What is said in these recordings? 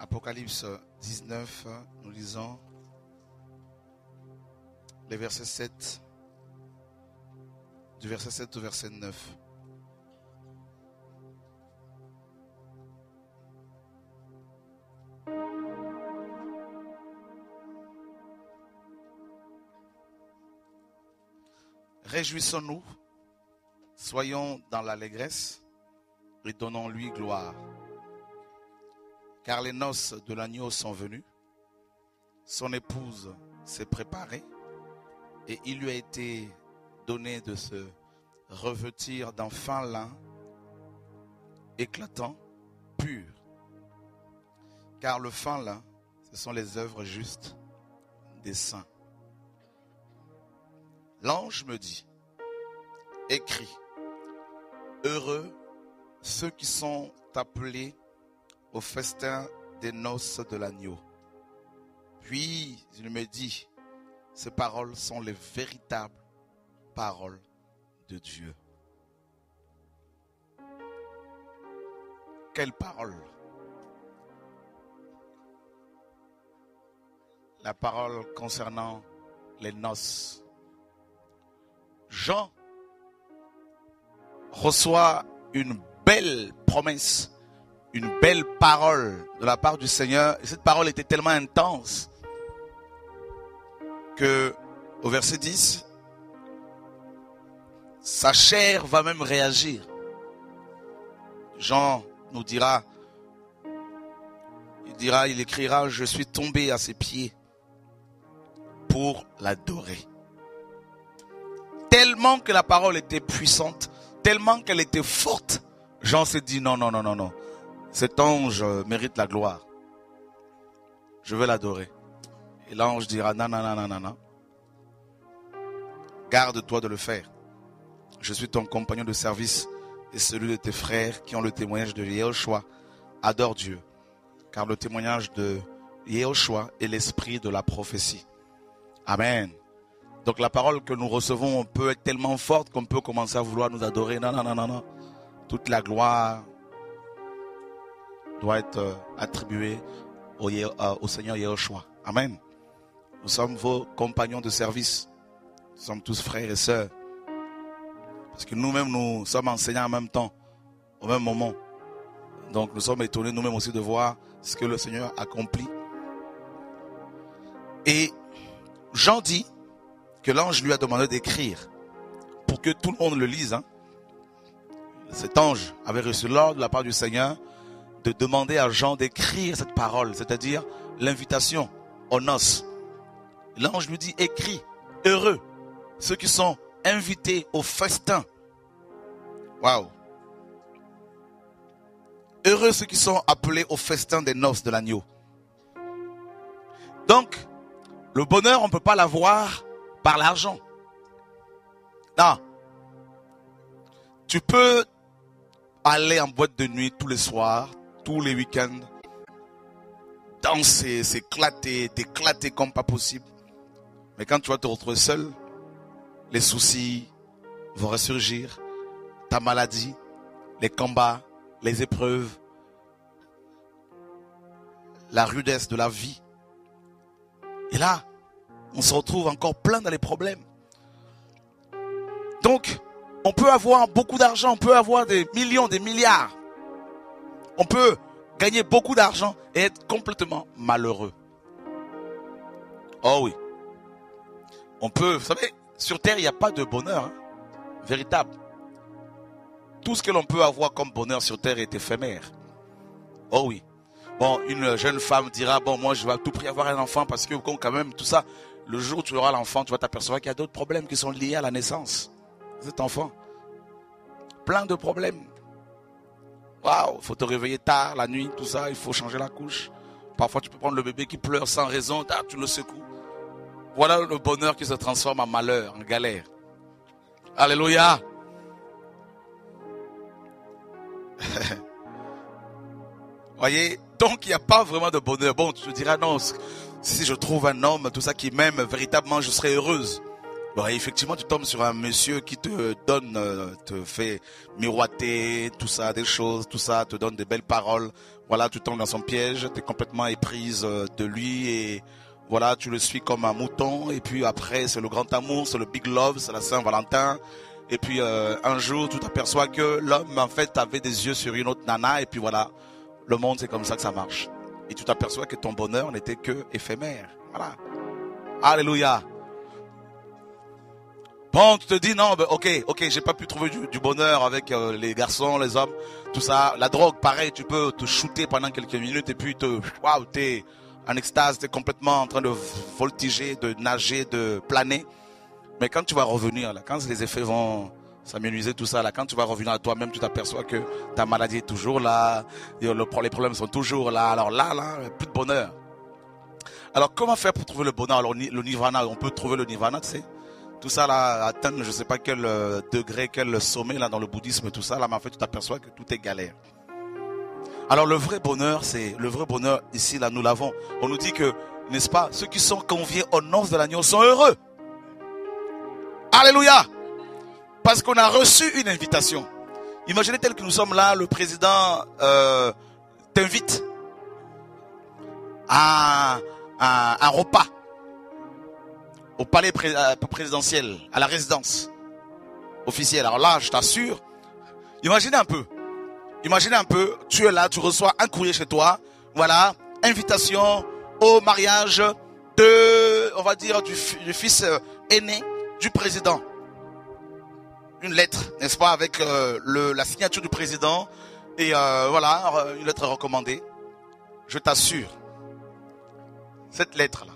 Apocalypse 19, nous lisons les versets 7, du verset 7 au verset 9. Réjouissons-nous, soyons dans l'allégresse et donnons-lui gloire. Car les noces de l'agneau sont venues, son épouse s'est préparée et il lui a été donné de se revêtir d'un fin lin éclatant, pur. Car le fin lin, ce sont les œuvres justes des saints. L'ange me dit, écris, heureux ceux qui sont appelés au festin des noces de l'agneau. Puis il me dit, ces paroles sont les véritables paroles de Dieu. Quelle parole? La parole concernant les noces. Jean reçoit une belle promesse, une belle parole de la part du Seigneur. Et cette parole était tellement intense que au verset 10, sa chair va même réagir. Jean nous dira, il écrira, je suis tombé à ses pieds pour l'adorer. Tellement que la parole était puissante, tellement qu'elle était forte, Jean s'est dit non. Cet ange mérite la gloire. Je veux l'adorer. Et l'ange dira non. Garde-toi de le faire. Je suis ton compagnon de service et celui de tes frères qui ont le témoignage de Yehoshua. Adore Dieu. Car le témoignage de Yehoshua est l'esprit de la prophétie. Amen. Donc la parole que nous recevons peut être tellement forte qu'on peut commencer à vouloir nous adorer. Non. Toute la gloire doit être attribuée au Seigneur Yehoshua. Amen. Nous sommes vos compagnons de service. Nous sommes tous frères et sœurs. Parce que nous-mêmes, nous sommes enseignants en même temps, au même moment. Donc nous sommes étonnés nous-mêmes aussi de voir ce que le Seigneur accomplit. Et Jean dit que l'ange lui a demandé d'écrire pour que tout le monde le lise. Cet ange avait reçu l'ordre de la part du Seigneur de demander à Jean d'écrire cette parole, c'est-à-dire l'invitation aux noces. L'ange lui dit, écris, heureux ceux qui sont invités au festin. Waouh! Heureux ceux qui sont appelés au festin des noces de l'agneau. Donc, le bonheur, on ne peut pas l'avoir par l'argent. Non. Tu peux aller en boîte de nuit tous les soirs, tous les week-ends, danser, s'éclater, t'éclater comme pas possible. Mais quand tu vas te retrouver seul, les soucis vont ressurgir, ta maladie, les combats, les épreuves, la rudesse de la vie. Et là, on se retrouve encore plein dans les problèmes. Donc, on peut avoir beaucoup d'argent, on peut avoir des millions, des milliards. On peut gagner beaucoup d'argent et être complètement malheureux. Oh oui. On peut, vous savez, sur terre, il n'y a pas de bonheur véritable. Tout ce que l'on peut avoir comme bonheur sur terre est éphémère. Oh oui. Bon, une jeune femme dira, bon, moi, je vais à tout prix avoir un enfant parce que quand même, tout ça, le jour où tu auras l'enfant, tu vas t'apercevoir qu'il y a d'autres problèmes qui sont liés à la naissance de cet enfant. Plein de problèmes. Waouh, il faut te réveiller tard, la nuit, tout ça, il faut changer la couche. Parfois, tu peux prendre le bébé qui pleure sans raison, tu le secoues. Voilà le bonheur qui se transforme en malheur, en galère. Alléluia. Voyez, donc il n'y a pas vraiment de bonheur. Bon, tu te diras non, si je trouve un homme, tout ça qui m'aime, véritablement je serai heureuse. Bon, effectivement, tu tombes sur un monsieur qui te donne, te fait miroiter, tout ça, des choses, tout ça, te donne des belles paroles. Voilà, tu tombes dans son piège, tu es complètement éprise de lui et voilà, tu le suis comme un mouton. Et puis après, c'est le grand amour, c'est le big love, c'est la Saint-Valentin. Et puis un jour, tu t'aperçois que l'homme, en fait, avait des yeux sur une autre nana. Et puis voilà, le monde, c'est comme ça que ça marche. Et tu t'aperçois que ton bonheur n'était que éphémère. Voilà. Alléluia. Bon, tu te dis non, ben, ok, j'ai pas pu trouver du bonheur avec les garçons, les hommes, tout ça. La drogue, pareil, tu peux te shooter pendant quelques minutes et puis t'es en extase, t'es complètement en train de voltiger, de nager, de planer. Mais quand tu vas revenir, là, quand les effets vont s'amenuiser, tout ça, là, quand tu vas revenir à toi-même, tu t'aperçois que ta maladie est toujours là, les problèmes sont toujours là. Alors là, plus de bonheur. Alors comment faire pour trouver le bonheur? Alors le nirvana, on peut trouver le nirvana, tu sais. Tout ça là, atteindre je sais pas quel degré, quel sommet là dans le bouddhisme, tout ça là, mais en fait tu t'aperçois que tout est galère. Alors le vrai bonheur ici là, nous l'avons. On nous dit que, n'est-ce pas, ceux qui sont conviés aux noces de l'agneau sont heureux. Alléluia. Parce qu'on a reçu une invitation. Imaginez tel que nous sommes là, le président t'invite à un repas au palais présidentiel, à la résidence officielle. Alors là, je t'assure, imaginez un peu, tu es là, tu reçois un courrier chez toi, voilà, invitation au mariage on va dire, du fils aîné du président. Une lettre, n'est-ce pas, avec la signature du président et voilà, une lettre recommandée. Je t'assure, cette lettre-là,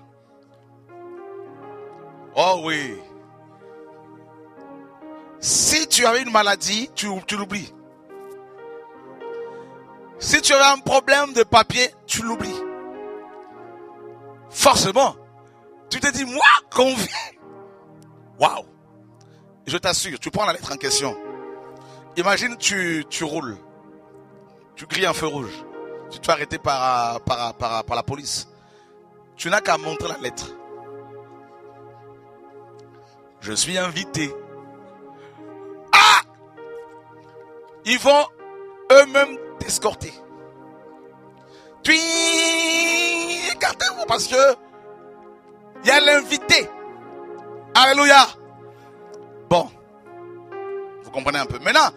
oh oui. Si tu avais une maladie, tu l'oublies. Si tu avais un problème de papier, tu l'oublies. Forcément, tu te dis, moi, convié. Waouh. Je t'assure, tu prends la lettre en question. Imagine, tu roules. Tu grilles un feu rouge. Tu te fais arrêter par la police. Tu n'as qu'à montrer la lettre. Je suis invité. Ah! Ils vont eux-mêmes t'escorter. Écartez-vous parce que il y a l'invité. Alléluia. Bon, vous comprenez un peu. Maintenant,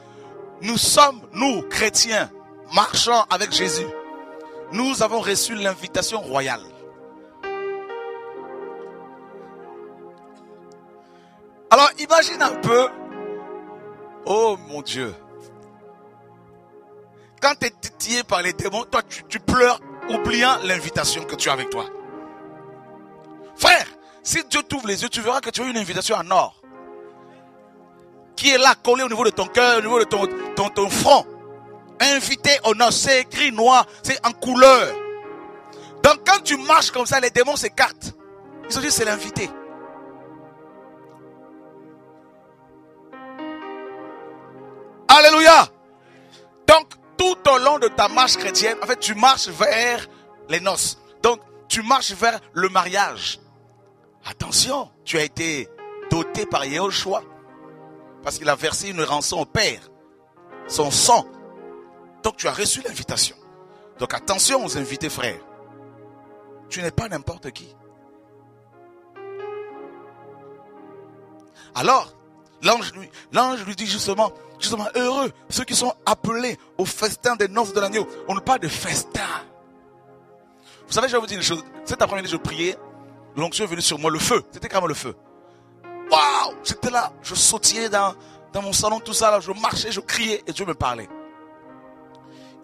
nous chrétiens, marchant avec Jésus, nous avons reçu l'invitation royale. Alors imagine un peu, oh mon Dieu, quand tu es titillé par les démons, toi tu pleures oubliant l'invitation que tu as avec toi. Frère, si Dieu t'ouvre les yeux, tu verras que tu as une invitation en or qui est là, collée au niveau de ton cœur, au niveau de ton front. Invité au nord, c'est écrit noir, c'est en couleur. Donc quand tu marches comme ça, les démons s'écartent. Ils se disent c'est l'invité. Alléluia. Donc tout au long de ta marche chrétienne, en fait tu marches vers les noces. Donc tu marches vers le mariage. Attention, tu as été doté par Yahushua parce qu'il a versé une rançon au Père, son sang. Donc tu as reçu l'invitation. Donc attention aux invités, frères. Tu n'es pas n'importe qui. Alors, l'ange lui dit justement, heureux ceux qui sont appelés au festin des noces de l'agneau. On ne parle de festin. Vous savez, je vais vous dire une chose. Cet après-midi, je priais. L'onction est venue sur moi, le feu. C'était quand même le feu. Waouh! J'étais là, je sautillais dans mon salon, tout ça, là, je marchais, je criais et Dieu me parlait.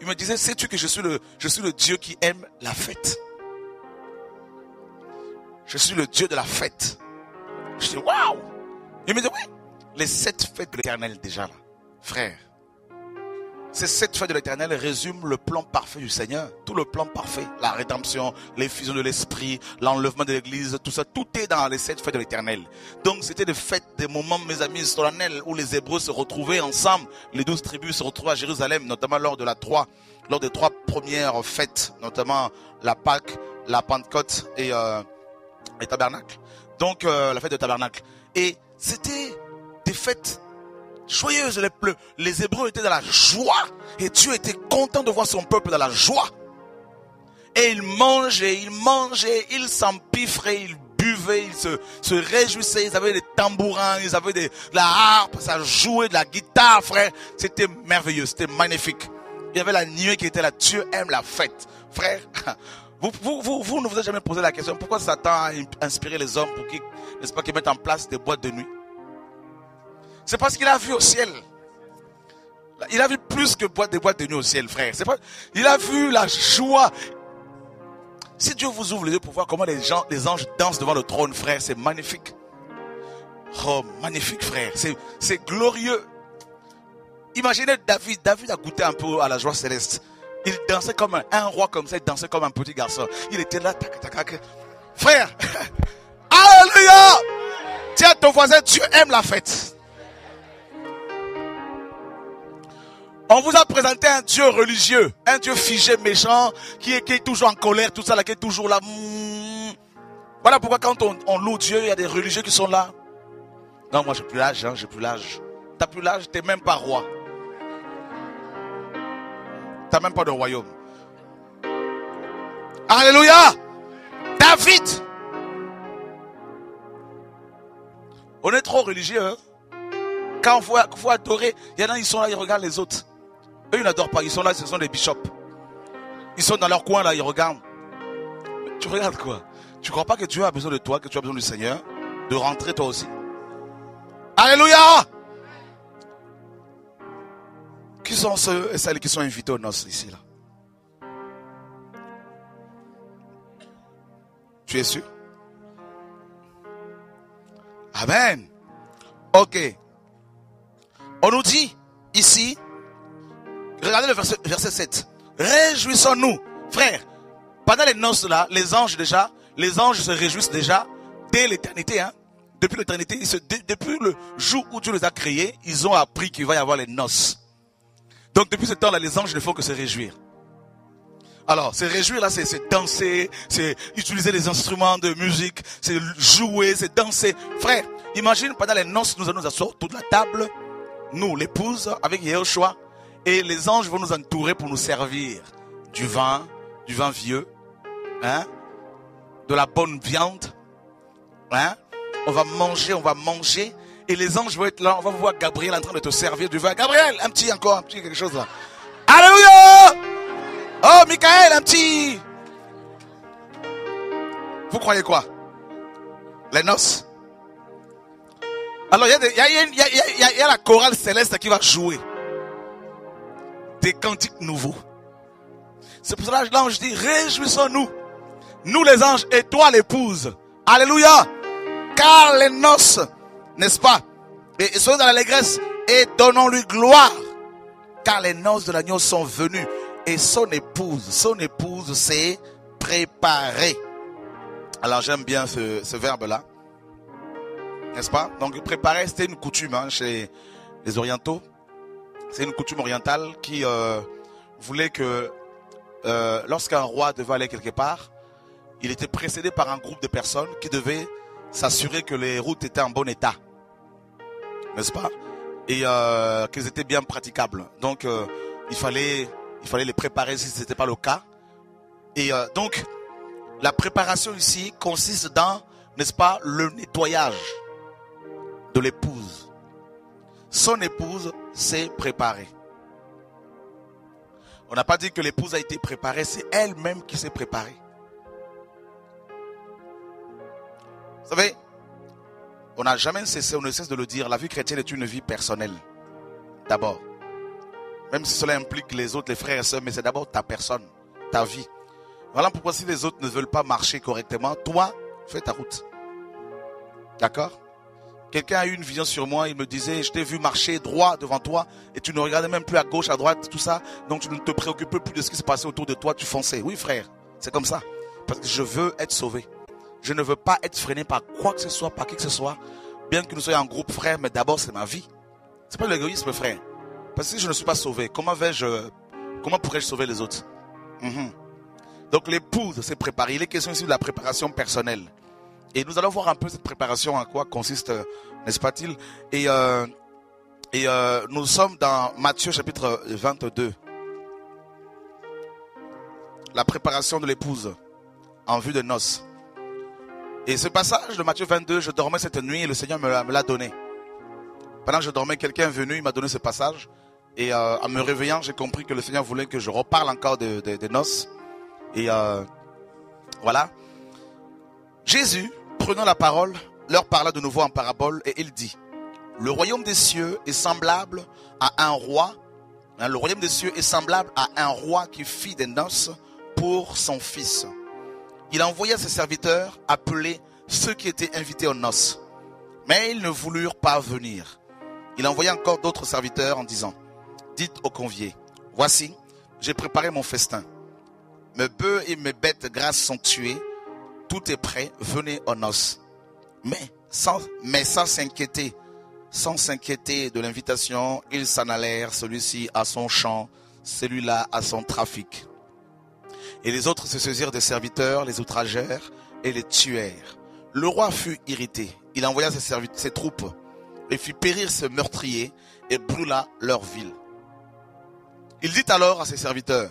Il me disait, sais-tu que je suis le Dieu qui aime la fête? Je suis le Dieu de la fête. Je dis, waouh! Il me dit, oui, les 7 fêtes de l'Éternel déjà là, frère. Ces 7 fêtes de l'Éternel résument le plan parfait du Seigneur. Tout le plan parfait, la rédemption, l'effusion de l'Esprit, l'enlèvement de l'Église, tout ça, tout est dans les 7 fêtes de l'Éternel. Donc c'était des fêtes, des moments, mes amis, solennels, où les Hébreux se retrouvaient ensemble. Les 12 tribus se retrouvaient à Jérusalem, notamment lors des 3 premières fêtes, notamment la Pâque, la Pentecôte et Tabernacle. Donc la fête de tabernacle. Et c'était des fêtes joyeuses. Les Hébreux étaient dans la joie. Et Dieu était content de voir son peuple dans la joie. Et ils mangeaient, ils s'empiffraient, ils buvaient, ils se réjouissaient. Ils avaient des tambourins, ils avaient de la harpe, ça jouait de la guitare, frère. C'était merveilleux, c'était magnifique. Il y avait la nuée qui était là. Dieu aime la fête. Frère, vous ne vous avez jamais posé la question pourquoi Satan a inspiré les hommes pour qu'ils, n'est-ce pas, qu'ils mettent en place des boîtes de nuit? C'est parce qu'il a vu au ciel. Il a vu plus que des boîtes de nuit au ciel, frère. Il a vu la joie. Si Dieu vous ouvre les yeux pour voir comment les anges dansent devant le trône, frère, c'est magnifique. Oh, magnifique, frère. C'est glorieux. Imaginez David. David a goûté un peu à la joie céleste. Il dansait comme un roi comme ça. Il dansait comme un petit garçon. Il était là. Frère. Alléluia. Tiens, ton voisin, Dieu aime la fête. On vous a présenté un Dieu religieux, un Dieu figé, méchant, qui est toujours en colère, tout ça, là, qui est toujours là. Voilà pourquoi quand on loue Dieu, il y a des religieux qui sont là. Non, moi j'ai plus l'âge, j'ai plus l'âge. T'as plus l'âge, t'es même pas roi. T'as même pas de royaume. Alléluia. David. On est trop religieux, hein? Quand il faut adorer, il y en a, ils sont là, ils regardent les autres. Eux, ils n'adorent pas, ils sont là, ce sont des bishops. Ils sont dans leur coin là, ils regardent. Mais tu regardes quoi? Tu crois pas que Dieu a besoin de toi, que tu as besoin du Seigneur, de rentrer toi aussi? Alléluia! Qui sont ceux et celles qui sont invités aux noces ici là? Tu es sûr? Amen. Ok. On nous dit ici, regardez le verset 7. Réjouissons-nous, frères. Pendant les noces là, les anges se réjouissent déjà dès l'éternité. Hein. Depuis l'éternité, depuis le jour où Dieu les a créés, ils ont appris qu'il va y avoir les noces. Donc depuis ce temps-là, les anges ne font que se réjouir. Alors, se réjouir là, c'est danser, c'est utiliser les instruments de musique, c'est jouer, c'est danser. Frère, imagine pendant les noces, nous allons nous asseoir autour de la table, nous, l'épouse, avec Yehoshua, et les anges vont nous entourer pour nous servir du vin vieux, hein, de la bonne viande, hein. On va manger, et les anges vont être là, on va voir Gabriel en train de te servir du vin. Gabriel, un petit quelque chose là. Alléluia! Oh, Michael, un petit. Vous croyez quoi? Les noces. Alors, il y a la chorale céleste qui va jouer des cantiques nouveaux. C'est pour cela que l'ange dit, réjouissons-nous, nous les anges et toi l'épouse. Alléluia. Car les noces, n'est-ce pas? Et soyons dans l'allégresse et donnons-lui gloire. Car les noces de l'agneau sont venues. Et son épouse s'est préparée. Alors j'aime bien ce verbe-là. N'est-ce pas? Donc préparer, c'était une coutume hein, chez les orientaux. C'est une coutume orientale qui voulait que lorsqu'un roi devait aller quelque part, il était précédé par un groupe de personnes qui devaient s'assurer que les routes étaient en bon état. N'est-ce pas? Et qu'elles étaient bien praticables. Donc il fallait les préparer si ce n'était pas le cas. Et donc, la préparation ici consiste dans, n'est-ce pas, le nettoyage de l'épouse. Son épouse s'est préparée. On n'a pas dit que l'épouse a été préparée, c'est elle-même qui s'est préparée. Vous savez, on n'a jamais cessé, on ne cesse de le dire, la vie chrétienne est une vie personnelle. D'abord. Même si cela implique les autres, les frères et sœurs, mais c'est d'abord ta personne, ta vie. Voilà pourquoi si les autres ne veulent pas marcher correctement, toi, fais ta route. D'accord? Quelqu'un a eu une vision sur moi, il me disait, je t'ai vu marcher droit devant toi et tu ne regardais même plus à gauche, à droite, tout ça. Donc tu ne te préoccupes plus de ce qui se passait autour de toi, tu fonçais. Oui frère, c'est comme ça. Parce que je veux être sauvé. Je ne veux pas être freiné par quoi que ce soit, par qui que ce soit. Bien que nous soyons en groupe frère, mais d'abord c'est ma vie. C'est pas l'égoïsme frère. Parce que si je ne suis pas sauvé, comment pourrais-je sauver les autres? Donc l'épouse s'est préparée. Il est question ici de la préparation personnelle. Et nous allons voir un peu cette préparation, à quoi consiste, n'est-ce pas-t-il? Et nous sommes dans Matthieu chapitre 22. La préparation de l'épouse en vue de noces. Et ce passage de Matthieu 22, je dormais cette nuit et le Seigneur me l'a donné. Pendant que je dormais, quelqu'un est venu, il m'a donné ce passage. Et en me réveillant, j'ai compris que le Seigneur voulait que je reparle encore des noces. Et voilà. Jésus, prenant la parole, leur parla de nouveau en parabole et il dit: le royaume des cieux est semblable à un roi. Le royaume des cieux est semblable à un roi qui fit des noces pour son fils. Il envoya ses serviteurs appeler ceux qui étaient invités aux noces. Mais ils ne voulurent pas venir. Il envoya encore d'autres serviteurs en disant: dites aux conviés, voici, j'ai préparé mon festin. Mes bœufs et mes bêtes grasses sont tués. Tout est prêt, venez aux noces. Mais sans s'inquiéter de l'invitation, ils s'en allèrent, celui-ci à son champ, celui-là à son trafic. Et les autres se saisirent des serviteurs, les outragèrent et les tuèrent. Le roi fut irrité. Il envoya ses troupes et fit périr ce meurtrier et brûla leur ville. Il dit alors à ses serviteurs,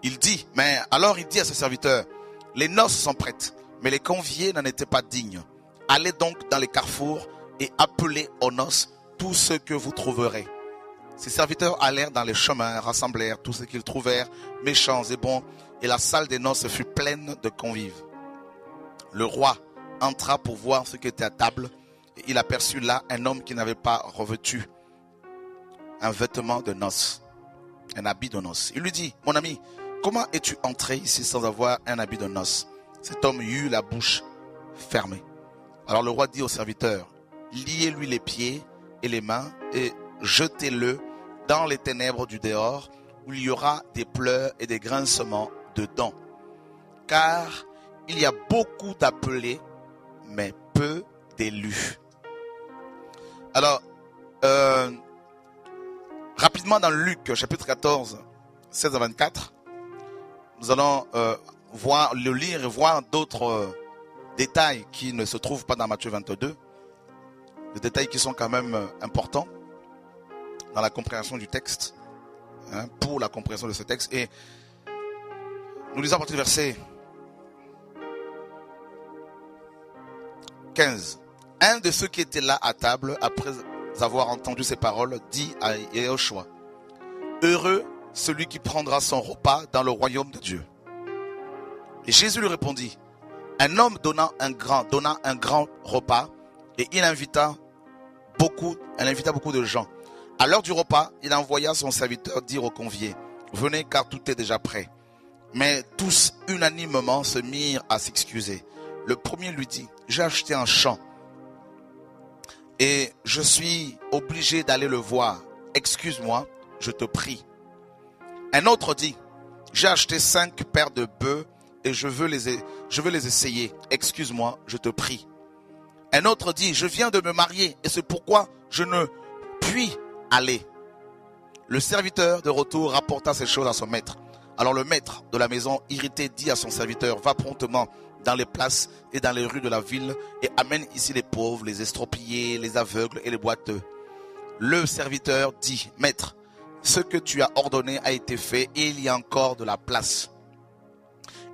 il dit à ses serviteurs, les noces sont prêtes, mais les conviés n'en étaient pas dignes. Allez donc dans les carrefours et appelez aux noces tous ceux que vous trouverez. Ses serviteurs allèrent dans les chemins, rassemblèrent tous ceux qu'ils trouvèrent, méchants et bons, et la salle des noces fut pleine de convives. Le roi entra pour voir ce qui était à table, et il aperçut là un homme qui n'avait pas revêtu un vêtement de noces, un habit de noces. Il lui dit: mon ami, comment es-tu entré ici sans avoir un habit de noces? Cet homme eut la bouche fermée. Alors le roi dit aux serviteurs: liez-lui les pieds et les mains et jetez-le dans les ténèbres du dehors, où il y aura des pleurs et des grincements de dents. Car il y a beaucoup d'appelés, mais peu d'élus. Alors, rapidement dans Luc, chapitre 14, 16 à 24, nous allons lire et voir d'autres détails qui ne se trouvent pas dans Matthieu 22. Des détails qui sont quand même importants dans la compréhension du texte, pour la compréhension de ce texte. Et nous lisons à partir du verset 15. Un de ceux qui étaient là à table, après avoir entendu ces paroles, dit à Yahushua: heureux celui qui prendra son repas dans le royaume de Dieu. Et Jésus lui répondit: un homme donna un grand repas, et il invita beaucoup de gens. À l'heure du repas, il envoya son serviteur dire aux conviés: venez, car tout est déjà prêt. Mais tous unanimement se mirent à s'excuser. Le premier lui dit: j'ai acheté un champ et je suis obligé d'aller le voir. Excuse-moi, je te prie. Un autre dit: j'ai acheté 5 paires de bœufs et je veux les essayer. Excuse-moi, je te prie. Un autre dit: je viens de me marier et c'est pourquoi je ne puis aller. Le serviteur de retour rapporta ces choses à son maître. Alors le maître de la maison, irrité, dit à son serviteur: va promptement dans les places et dans les rues de la ville et amène ici les pauvres, les estropiés, les aveugles et les boiteux. Le serviteur dit: maître, ce que tu as ordonné a été fait et il y a encore de la place.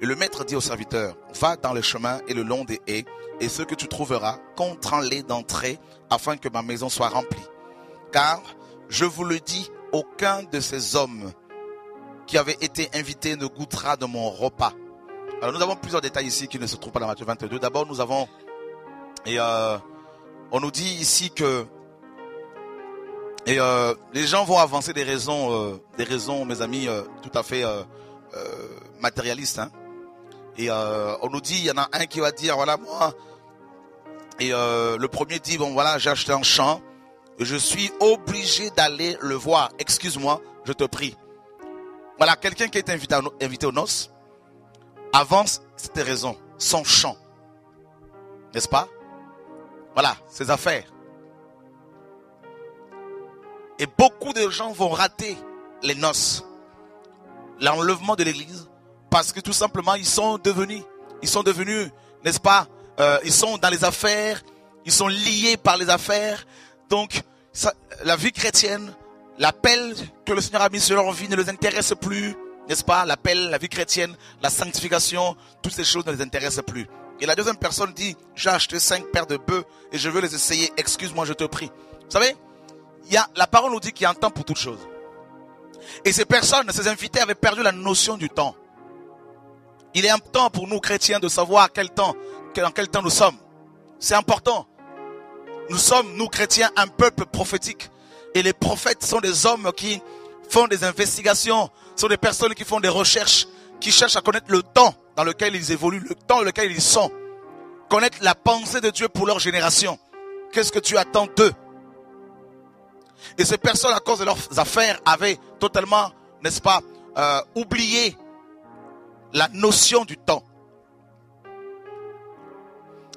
Et le maître dit au serviteur: va dans les chemins et le long des haies, et ce que tu trouveras, contrains-les d'entrer afin que ma maison soit remplie. Car, je vous le dis, aucun de ces hommes qui avaient été invités ne goûtera de mon repas. Alors nous avons plusieurs détails ici qui ne se trouvent pas dans Matthieu 22. D'abord nous avons, on nous dit ici que les gens vont avancer des raisons, mes amis, tout à fait matérialistes. Et on nous dit, il y en a un qui va dire: voilà, moi. Et le premier dit: bon voilà, j'ai acheté un champ et je suis obligé d'aller le voir. Excuse-moi, je te prie. Voilà, quelqu'un qui a été invité aux noces avance cette raison, son champ. N'est-ce pas? Voilà, ses affaires. Et beaucoup de gens vont rater les noces, l'enlèvement de l'église, parce que tout simplement ils sont devenus n'est-ce pas, ils sont dans les affaires, ils sont liés par les affaires. Donc, la vie chrétienne, l'appel que le Seigneur a mis sur leur vie ne les intéresse plus, n'est-ce pas? L'appel, la vie chrétienne, la sanctification, toutes ces choses ne les intéressent plus. Et la deuxième personne dit, j'ai acheté 5 paires de bœufs et je veux les essayer, excuse-moi, je te prie. Vous savez, la parole nous dit qu'il y a un temps pour toutes choses. Et ces personnes, ces invités avaient perdu la notion du temps. Il est important pour nous chrétiens de savoir dans quel temps nous sommes. C'est important. Nous sommes, nous chrétiens, un peuple prophétique. Et les prophètes sont des hommes qui font des investigations, sont des personnes qui font des recherches, qui cherchent à connaître le temps dans lequel ils évoluent, le temps dans lequel ils sont. Connaître la pensée de Dieu pour leur génération. Qu'est-ce que tu attends d'eux? Et ces personnes, à cause de leurs affaires, avaient totalement, n'est-ce pas, oublié la notion du temps.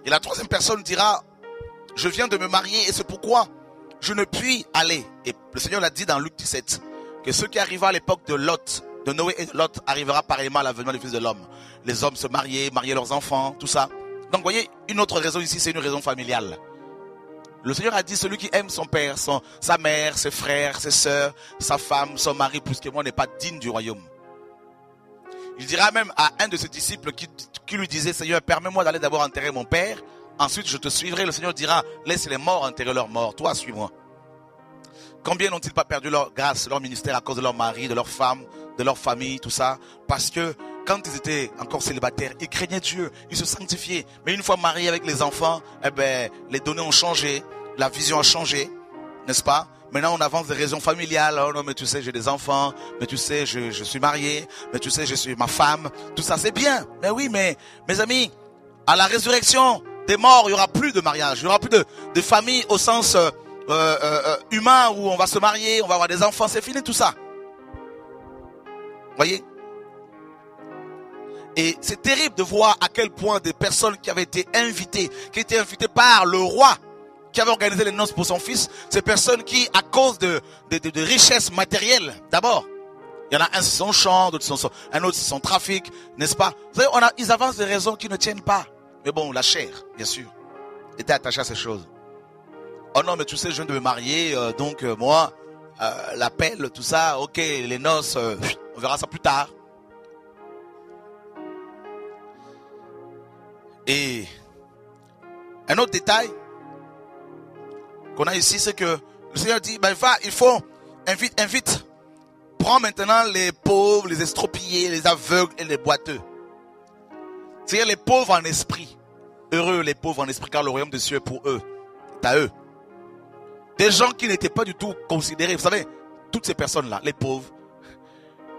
Et la troisième personne dira, je viens de me marier et c'est pourquoi je ne puis aller. Et le Seigneur l'a dit dans Luc 17, que ce qui arriva à l'époque de Lot, de Noé et de Lot, arrivera pareillement à l'avènement du Fils de l'homme. Les hommes se marier leurs enfants, tout ça. Donc vous voyez, une autre raison ici, c'est une raison familiale. Le Seigneur a dit, celui qui aime son père, sa mère, ses frères, ses sœurs, sa femme, son mari, plus que moi, n'est pas digne du royaume. Il dira même à un de ses disciples qui lui disait, Seigneur, permets-moi d'aller d'abord enterrer mon père, ensuite je te suivrai. Le Seigneur dira, laisse les morts enterrer leurs morts, toi suis-moi. Combien n'ont-ils pas perdu leur grâce, leur ministère à cause de leur mari, de leur femme, de leur famille, tout ça? Parce que quand ils étaient encore célibataires, ils craignaient Dieu, ils se sanctifiaient. Mais une fois mariés avec les enfants, les données ont changé, la vision a changé, n'est-ce pas? Maintenant, on avance des raisons familiales. Oh non, mais tu sais, j'ai des enfants. Mais tu sais, je suis marié. Mais tu sais, je suis ma femme. Tout ça, c'est bien. Mais oui, mais mes amis, à la résurrection des morts, il n'y aura plus de mariage. Il n'y aura plus de famille au sens humain où on va se marier, on va avoir des enfants. C'est fini tout ça. Voyez? Et c'est terrible de voir à quel point des personnes qui avaient été invitées, qui étaient invitées par le roi, qui avait organisé les noces pour son fils, ces personnes qui, à cause de richesses matérielles, d'abord, il y en a un c'est son champ, un autre c'est son trafic, n'est-ce pas? Vous savez, ils avancent des raisons qui ne tiennent pas. Mais bon, la chair, bien sûr, était attachée à ces choses. Oh non, mais tu sais, je viens de me marier, donc moi, l'appel, tout ça, ok, les noces, on verra ça plus tard. Et un autre détail qu'on a ici, c'est que le Seigneur dit, invite, prends maintenant les pauvres, les estropiés, les aveugles et les boiteux. C'est-à-dire les pauvres en esprit. Heureux les pauvres en esprit, car le royaume des cieux est pour eux. C'est à eux. Des gens qui n'étaient pas du tout considérés. Vous savez, toutes ces personnes-là, les pauvres,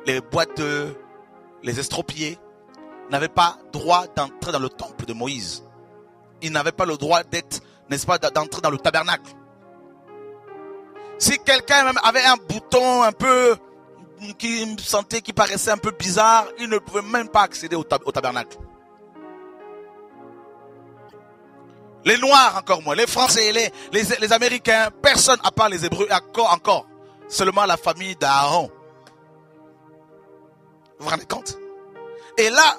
les boiteux, les estropiés, n'avaient pas droit d'entrer dans le temple de Moïse. Ils n'avaient pas le droit d'être, n'est-ce pas, d'entrer dans le tabernacle. Si quelqu'un même avait un bouton un peu qui sentait, qui paraissait un peu bizarre, il ne pouvait même pas accéder au tabernacle. Les Noirs encore moins, les Français, les Américains, personne à part les Hébreux, encore, seulement la famille d'Aaron. Vous vous rendez compte? Et là,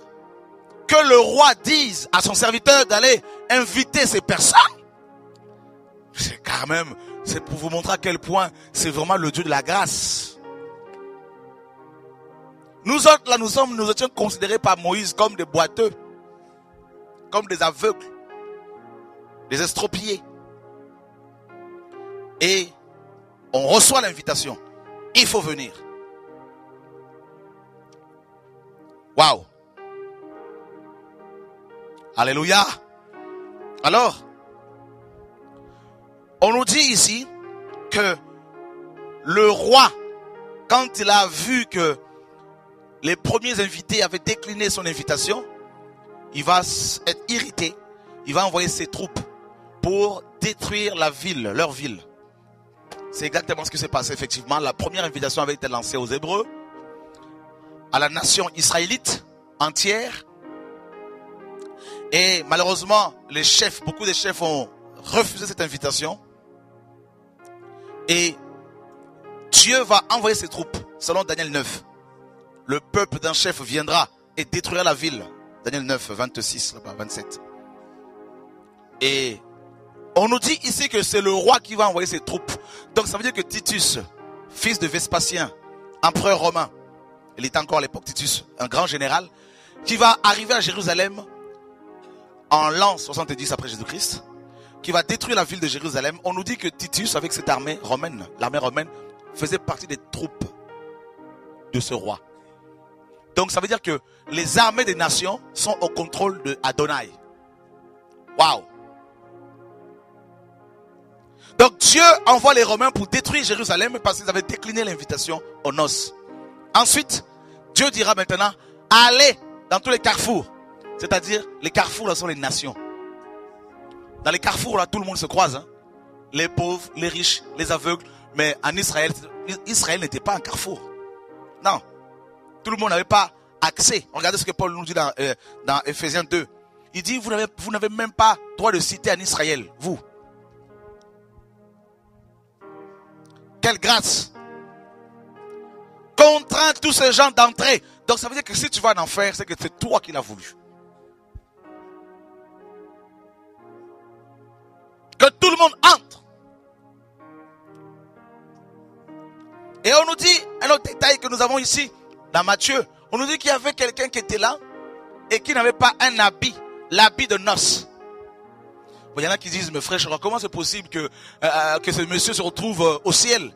que le roi dise à son serviteur d'aller inviter ces personnes, c'est quand même, c'est pour vous montrer à quel point c'est vraiment le Dieu de la grâce. Nous autres, là, nous étions considérés par Moïse comme des boiteux, comme des aveugles, des estropiés. Et on reçoit l'invitation. Il faut venir. Waouh! Alléluia! Alors, on nous dit ici que le roi, quand il a vu que les premiers invités avaient décliné son invitation, il va être irrité. Il va envoyer ses troupes pour détruire la ville, leur ville. C'est exactement ce qui s'est passé effectivement. La première invitation avait été lancée aux Hébreux, à la nation israélite entière. Et malheureusement, beaucoup de chefs ont refusé cette invitation. Et Dieu va envoyer ses troupes, selon Daniel 9. Le peuple d'un chef viendra et détruira la ville. Daniel 9, 26, là-bas, 27. Et on nous dit ici que c'est le roi qui va envoyer ses troupes. Donc ça veut dire que Titus, fils de Vespasien, empereur romain, il était encore à l'époque Titus, un grand général, qui va arriver à Jérusalem en l'an 70 après Jésus-Christ, qui va détruire la ville de Jérusalem. On nous dit que Titus, avec cette armée romaine, l'armée romaine, faisait partie des troupes de ce roi. Donc ça veut dire que les armées des nations sont au contrôle de Adonai. Waouh! Donc Dieu envoie les Romains pour détruire Jérusalem parce qu'ils avaient décliné l'invitation aux noces. Ensuite, Dieu dira maintenant, allez dans tous les carrefours. C'est-à-dire, les carrefours là sont les nations. Dans les carrefours là, tout le monde se croise. Hein? Les pauvres, les riches, les aveugles. Mais en Israël, Israël n'était pas un carrefour. Non. Tout le monde n'avait pas accès. Regardez ce que Paul nous dit dans Ephésiens 2. Il dit, vous n'avez même pas droit de citer en Israël, vous. Quelle grâce. Contraint tous ces gens d'entrer. Donc ça veut dire que si tu vas en enfer, c'est que c'est toi qui l'as voulu. Que tout le monde entre. Et on nous dit, un autre détail que nous avons ici, dans Matthieu, on nous dit qu'il y avait quelqu'un qui était là et qui n'avait pas un habit, l'habit de noces. Il y en a qui disent, mais frère, comment c'est possible que ce monsieur se retrouve au ciel?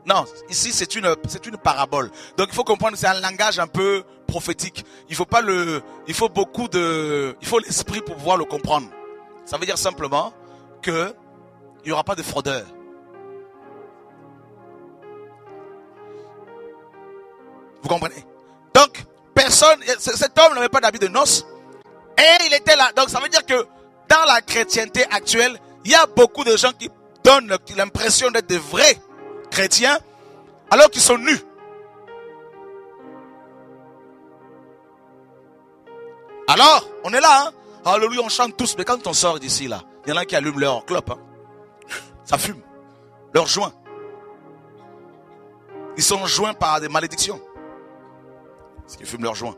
Non, ici c'est une parabole. Donc il faut comprendre, c'est un langage un peu prophétique. Il faut l'esprit pour pouvoir le comprendre. Ça veut dire simplement que il n'y aura pas de fraudeur. Vous comprenez? Donc, cet homme n'avait pas d'habit de noces. Et il était là. Donc, ça veut dire que dans la chrétienté actuelle, il y a beaucoup de gens qui donnent l'impression d'être des vrais chrétiens, alors qu'ils sont nus. Alors, on est là, hein? Alléluia, on chante tous. Mais quand on sort d'ici, là, il y en a qui allument leur clope. Hein? Ça fume. Leur joint. Ils sont joints par des malédictions. Parce qu'ils fument leurs joints.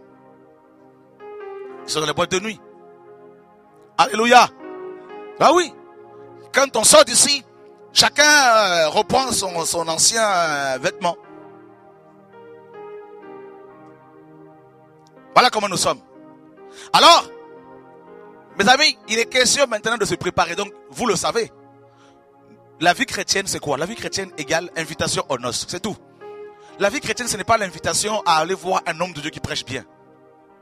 Ils sont dans les boîtes de nuit. Alléluia. Ah oui. Quand on sort d'ici, chacun reprend son ancien vêtement. Voilà comment nous sommes. Alors, mes amis, il est question maintenant de se préparer. Donc, vous le savez. La vie chrétienne, c'est quoi? La vie chrétienne égale invitation aux noces. C'est tout. La vie chrétienne, ce n'est pas l'invitation à aller voir un homme de Dieu qui prêche bien.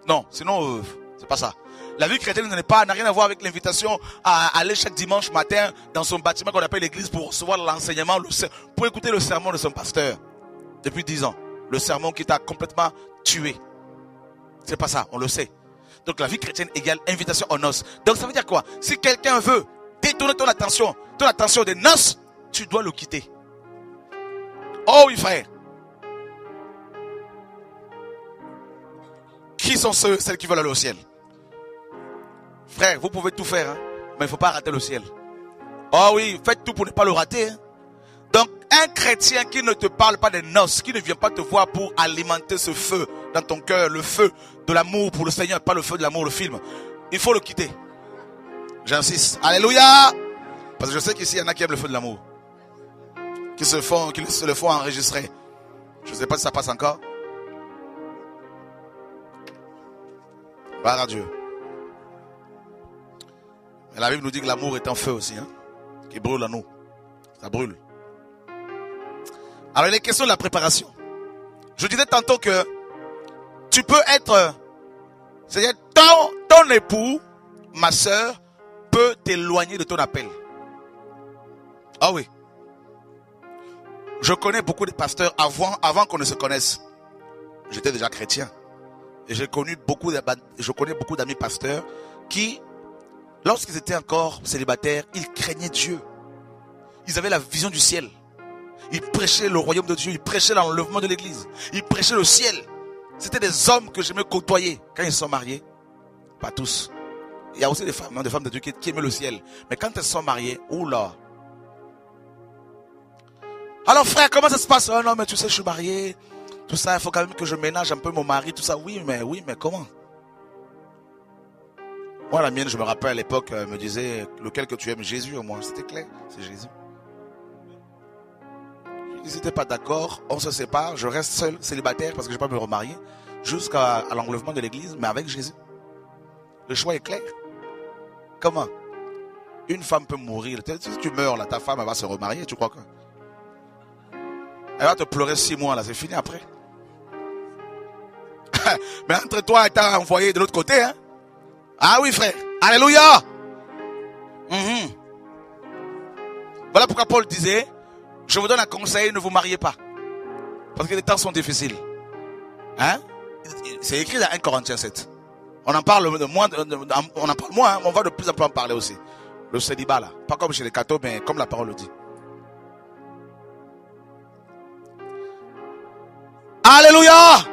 Non, sinon, c'est pas ça. La vie chrétienne n'a rien à voir avec l'invitation à aller chaque dimanche matin dans son bâtiment qu'on appelle l'église pour recevoir l'enseignement, pour écouter le sermon de son pasteur. Depuis 10 ans. Le sermon qui t'a complètement tué. C'est pas ça, on le sait. Donc la vie chrétienne égale invitation aux noces. Donc ça veut dire quoi? Si quelqu'un veut détourner ton attention des noces, tu dois le quitter. Oh oui frère. Qui sont celles qui veulent aller au ciel? Frère, vous pouvez tout faire, hein, mais il ne faut pas rater le ciel. Oh oui, faites tout pour ne pas le rater. Hein. Donc, un chrétien qui ne te parle pas des noces, qui ne vient pas te voir pour alimenter ce feu dans ton cœur, le feu de l'amour pour le Seigneur, pas le feu de l'amour, le film, il faut le quitter. J'insiste. Alléluia. Parce que je sais qu'ici, il y en a qui aiment le feu de l'amour. Qui se le font enregistrer. Je ne sais pas si ça passe encore. Gloire à Dieu. Et la Bible nous dit que l'amour est un feu aussi, hein, qui brûle en nous. Ça brûle. Alors il est question de la préparation. Je disais tantôt que tu peux être, c'est-à-dire ton époux, ma soeur, peut t'éloigner de ton appel. Ah oui. Je connais beaucoup de pasteurs avant qu'on ne se connaisse. J'étais déjà chrétien. Et je connais beaucoup d'amis pasteurs qui, lorsqu'ils étaient encore célibataires, ils craignaient Dieu. Ils avaient la vision du ciel. Ils prêchaient le royaume de Dieu. Ils prêchaient l'enlèvement de l'église. Ils prêchaient le ciel. C'était des hommes que j'aimais côtoyer. Quand ils sont mariés, pas tous. Il y a aussi des femmes de Dieu qui aimaient le ciel. Mais quand elles sont mariées, oula. Alors frère, comment ça se passe? Oh non, mais tu sais, je suis marié. Tout ça, il faut quand même que je ménage un peu mon mari. Tout ça, oui, mais comment? Moi, la mienne, je me rappelle à l'époque, elle me disait, lequel que tu aimes, Jésus au moins. C'était clair, c'est Jésus. Ils n'étaient pas d'accord, on se sépare, je reste seul, célibataire, parce que je ne vais pas me remarier, jusqu'à l'enlèvement de l'église, mais avec Jésus. Le choix est clair. Comment? Une femme peut mourir. Si tu meurs, là, ta femme, elle va se remarier, tu crois que? Elle va te pleurer 6 mois, là, c'est fini après. Mais entre toi et ta envoyé de l'autre côté, hein? Ah oui, frère. Alléluia. Voilà pourquoi Paul disait, je vous donne un conseil, ne vous mariez pas. Parce que les temps sont difficiles. Hein? C'est écrit dans 1 Corinthiens 7. On en parle moins, on en parle moins, hein, on va de plus en plus en parler aussi. Le célibat là. Pas comme chez les cathos, mais comme la parole le dit. Alléluia!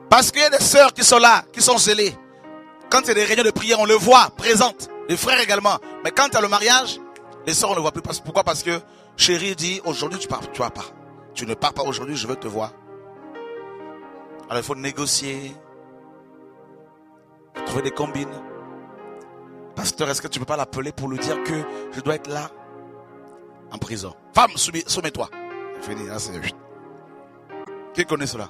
Parce qu'il y a des sœurs qui sont là, qui sont zélées. Quand il y a des réunions de prière, on le voit, présente. Les frères également. Mais quand il y a le mariage, les sœurs, on ne le voit plus. Pourquoi? Parce que chérie dit, aujourd'hui tu pars, tu vas pas. Tu ne pars pas aujourd'hui, je veux te voir. Alors il faut négocier. Trouver des combines. Pasteur, est-ce que tu ne peux pas l'appeler pour lui dire que je dois être là? En prison. Femme, soumets-toi. Fini, là c'est... Qui connaît cela?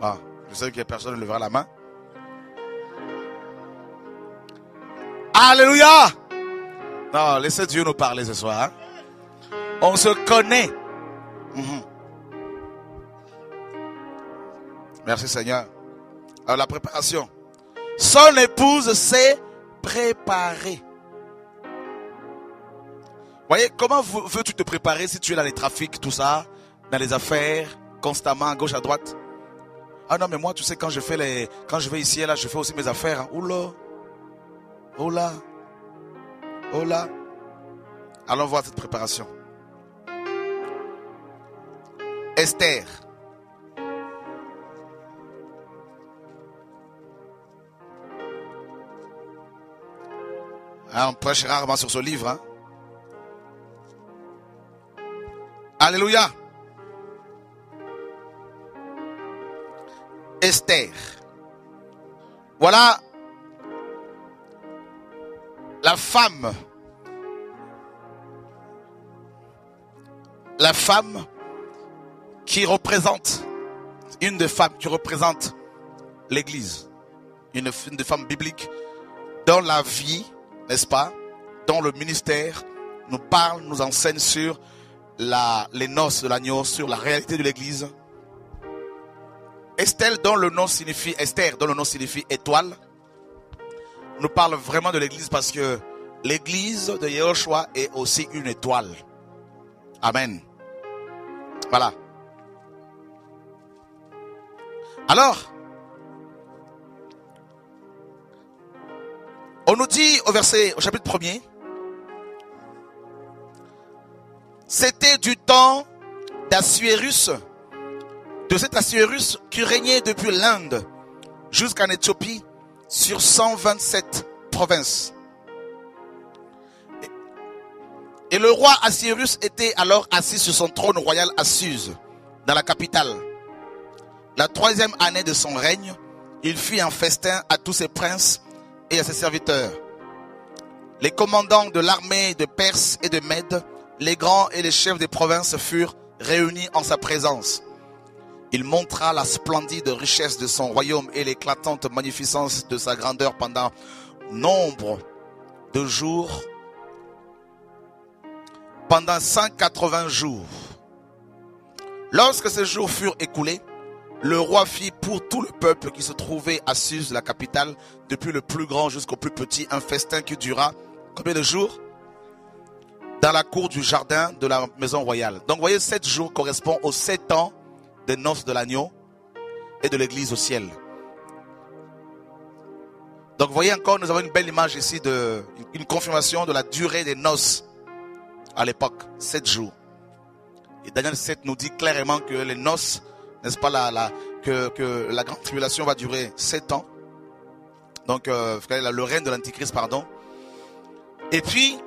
Ah, je sais qu'il y a personne qui lèvera la main. Alléluia! Non, laissez Dieu nous parler ce soir. Hein? On se connaît. Merci Seigneur. Alors la préparation. Son épouse s'est préparée. Voyez, comment veux-tu te préparer si tu es dans les trafics, tout ça, dans les affaires, constamment, à gauche, à droite? Ah non, mais moi, tu sais, quand je vais ici et là, je fais aussi mes affaires. Hein. Oula. Oula. Oula. Allons voir cette préparation. Esther. Hein, on prêche rarement sur ce livre. Hein. Alléluia. Esther. Voilà la femme qui représente, une des femmes qui représente l'église, une des femmes bibliques dans la vie, n'est-ce pas, dans le ministère, nous parle, nous enseigne sur les noces de l'agneau, sur la réalité de l'église. Esther, dont le nom signifie étoile, nous parle vraiment de l'église parce que l'église de Yahushua est aussi une étoile. Amen. Voilà. Alors, on nous dit au chapitre 1er, c'était du temps d'Assuérus, de cet Assuérus qui régnait depuis l'Inde jusqu'en Éthiopie sur 127 provinces. Et le roi Assuérus était alors assis sur son trône royal à Suse, dans la capitale. La 3e année de son règne, il fit un festin à tous ses princes et à ses serviteurs. Les commandants de l'armée de Perse et de Mède, les grands et les chefs des provinces furent réunis en sa présence. Il montra la splendide richesse de son royaume et l'éclatante magnificence de sa grandeur pendant nombre de jours, pendant 180 jours. Lorsque ces jours furent écoulés, le roi fit pour tout le peuple qui se trouvait à Suse, la capitale, depuis le plus grand jusqu'au plus petit, un festin qui dura combien de jours? Dans la cour du jardin de la maison royale. Donc vous voyez, 7 jours correspondent aux 7 ans des noces de l'agneau et de l'église au ciel. Donc vous voyez encore, nous avons une belle image ici, une confirmation de la durée des noces à l'époque, 7 jours. Et Daniel 7 nous dit clairement que les noces, n'est-ce pas, que la grande tribulation va durer 7 ans. Donc le règne de l'antichrist, pardon. Et puis,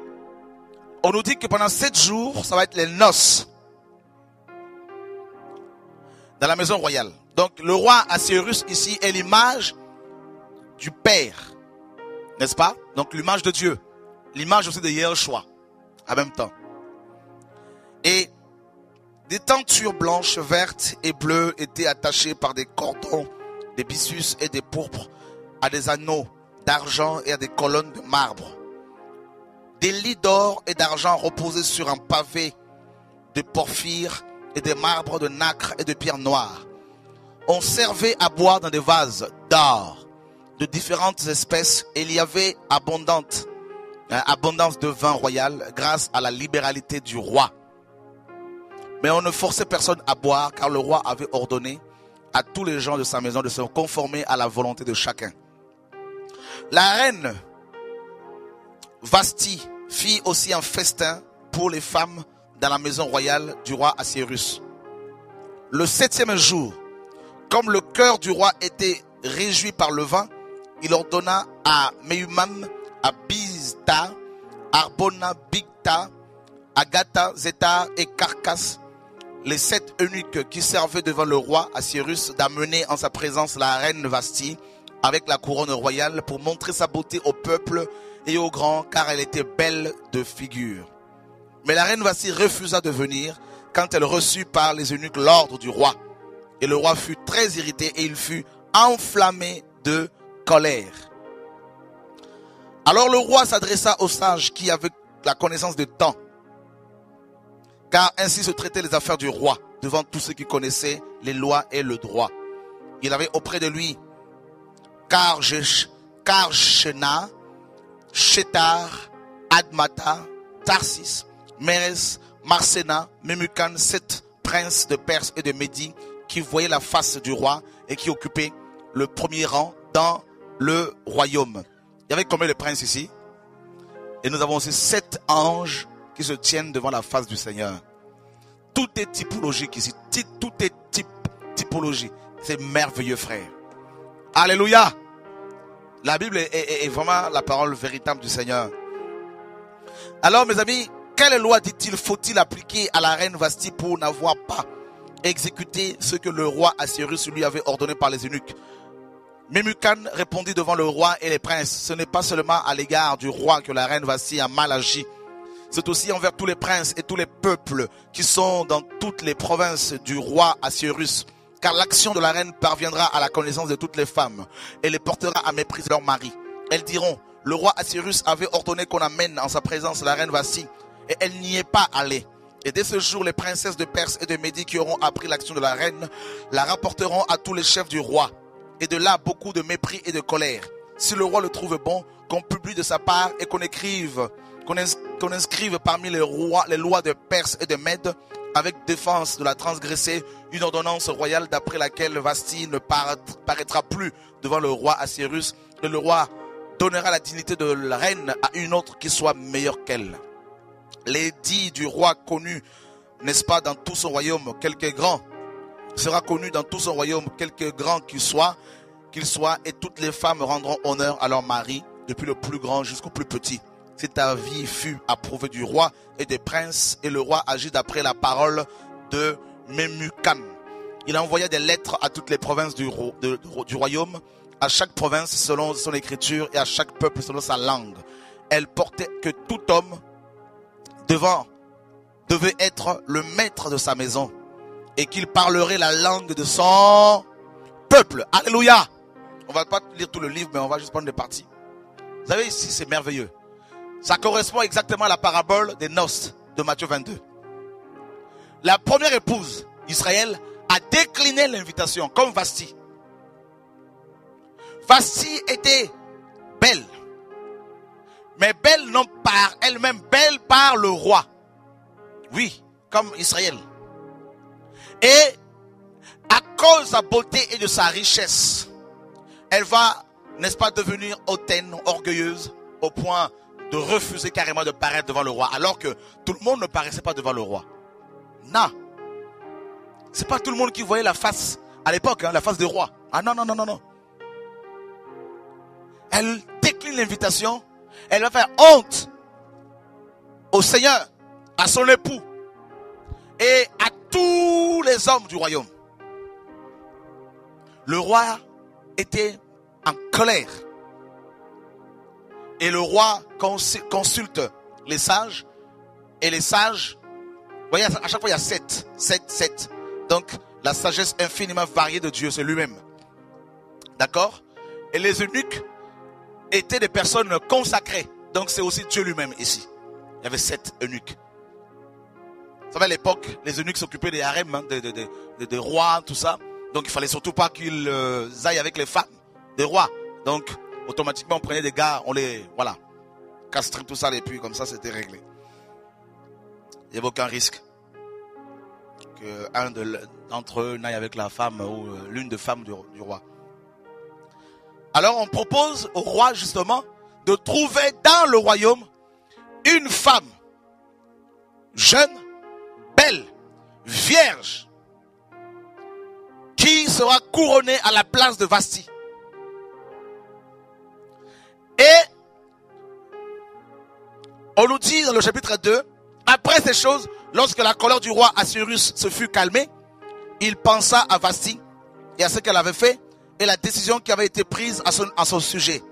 on nous dit que pendant 7 jours, ça va être les noces dans la maison royale. Donc le roi Assuérus ici est l'image du Père. N'est-ce pas? Donc l'image de Dieu. L'image aussi de Yehoshua. En même temps. Et des tentures blanches, vertes et bleues étaient attachées par des cordons, des byssus et des pourpres à des anneaux d'argent et à des colonnes de marbre. Des lits d'or et d'argent reposaient sur un pavé de porphyre et de marbre, de nacre et de pierre noire. On servait à boire dans des vases d'or de différentes espèces et il y avait abondance de vin royal grâce à la libéralité du roi. Mais on ne forçait personne à boire car le roi avait ordonné à tous les gens de sa maison de se conformer à la volonté de chacun. La reine Vasti fit aussi un festin pour les femmes dans la maison royale du roi Assuérus. Le 7e jour, comme le cœur du roi était réjoui par le vin, il ordonna à Mehuman, à Bizta, Arbona, Bigta, Agatha, Zétar et Carcas, les 7 eunuques qui servaient devant le roi Assuérus, d'amener en sa présence la reine Vasti avec la couronne royale pour montrer sa beauté au peuple et aux grands, car elle était belle de figure. Mais la reine Vasti refusa de venir quand elle reçut par les eunuques l'ordre du roi. Et le roi fut très irrité et il fut enflammé de colère. Alors le roi s'adressa aux sages qui avaient la connaissance de temps, car ainsi se traitaient les affaires du roi devant tous ceux qui connaissaient les lois et le droit. Il avait auprès de lui Karshena, Shetar, Admata, Tarsis, Meres, Marsena, Memucan, 7 princes de Perse et de Médie qui voyaient la face du roi et qui occupaient le premier rang dans le royaume. Il y avait combien de princes ici? Et nous avons aussi 7 anges qui se tiennent devant la face du Seigneur. Tout est typologique ici. Tout est typologie. C'est merveilleux, frère. Alléluia. La Bible est vraiment la parole véritable du Seigneur. Alors, mes amis, quelle loi, dit-il, faut-il appliquer à la reine Vasti pour n'avoir pas exécuté ce que le roi Assuérus lui avait ordonné par les eunuques? Memucan répondit devant le roi et les princes: ce n'est pas seulement à l'égard du roi que la reine Vasti a mal agi. C'est aussi envers tous les princes et tous les peuples qui sont dans toutes les provinces du roi Assuérus. Car l'action de la reine parviendra à la connaissance de toutes les femmes et les portera à mépriser leur mari. Elles diront: le roi Assuérus avait ordonné qu'on amène en sa présence la reine Vasti, et elle n'y est pas allée. Et dès ce jour, les princesses de Perse et de Médie qui auront appris l'action de la reine la rapporteront à tous les chefs du roi. Et de là, beaucoup de mépris et de colère. Si le roi le trouve bon, qu'on publie de sa part et qu'on inscrive parmi les lois de Perse et de Mède, avec défense de la transgresser, une ordonnance royale d'après laquelle Vasti ne paraîtra plus devant le roi Assuérus, et le roi donnera la dignité de la reine à une autre qui soit meilleure qu'elle. L'édit du roi connu, n'est-ce pas, dans tout son royaume, quelque grand, sera connu dans tout son royaume, quelque grand qu'il soit, et toutes les femmes rendront honneur à leur mari, depuis le plus grand jusqu'au plus petit. Si ta vie fut approuvée du roi et des princes, et le roi agit d'après la parole de Memucan. Il envoya des lettres à toutes les provinces du royaume, à chaque province selon son écriture et à chaque peuple selon sa langue. Elle portait que tout homme devait être le maître de sa maison et qu'il parlerait la langue de son peuple. Alléluia. On va pas lire tout le livre, mais on va juste prendre des parties. Vous savez, ici c'est merveilleux. Ça correspond exactement à la parabole des noces de Matthieu 22. La première épouse, Israël, a décliné l'invitation comme Vasti. Vasti était belle, mais belle non par elle-même, belle par le roi. Oui, comme Israël. Et à cause de sa beauté et de sa richesse, elle va, n'est-ce pas, devenir hautaine, orgueilleuse, au point de refuser carrément de paraître devant le roi, alors que tout le monde ne paraissait pas devant le roi. Non. C'est pas tout le monde qui voyait la face, à l'époque, la face du roi. Ah non. Elle décline l'invitation, elle va faire honte au Seigneur, à son époux et à tous les hommes du royaume. Le roi était en colère Et le roi consulte les sages. Et les sages, vous voyez, à chaque fois il y a 7. Donc la sagesse infiniment variée de Dieu, c'est lui-même. D'accord? Et les eunuques étaient des personnes consacrées. Donc c'est aussi Dieu lui-même ici. Il y avait 7 eunuques. Vous savez, à l'époque, les eunuques s'occupaient des harems, hein, des rois, tout ça. Donc il fallait surtout pas qu'ils aillent avec les femmes des rois. Donc automatiquement on prenait des gars, on les, voilà, castrait tout ça et puis comme ça c'était réglé. Il n'y avait aucun risque qu'un d'entre eux n'aille avec la femme ou l'une des femmes du roi. Alors on propose au roi justement de trouver dans le royaume une femme jeune, belle, vierge, qui sera couronnée à la place de Vasti. Et on nous dit dans le chapitre 2, après ces choses, lorsque la colère du roi Assyrus se fut calmée, il pensa à Vasti et à ce qu'elle avait fait et la décision qui avait été prise à son sujet.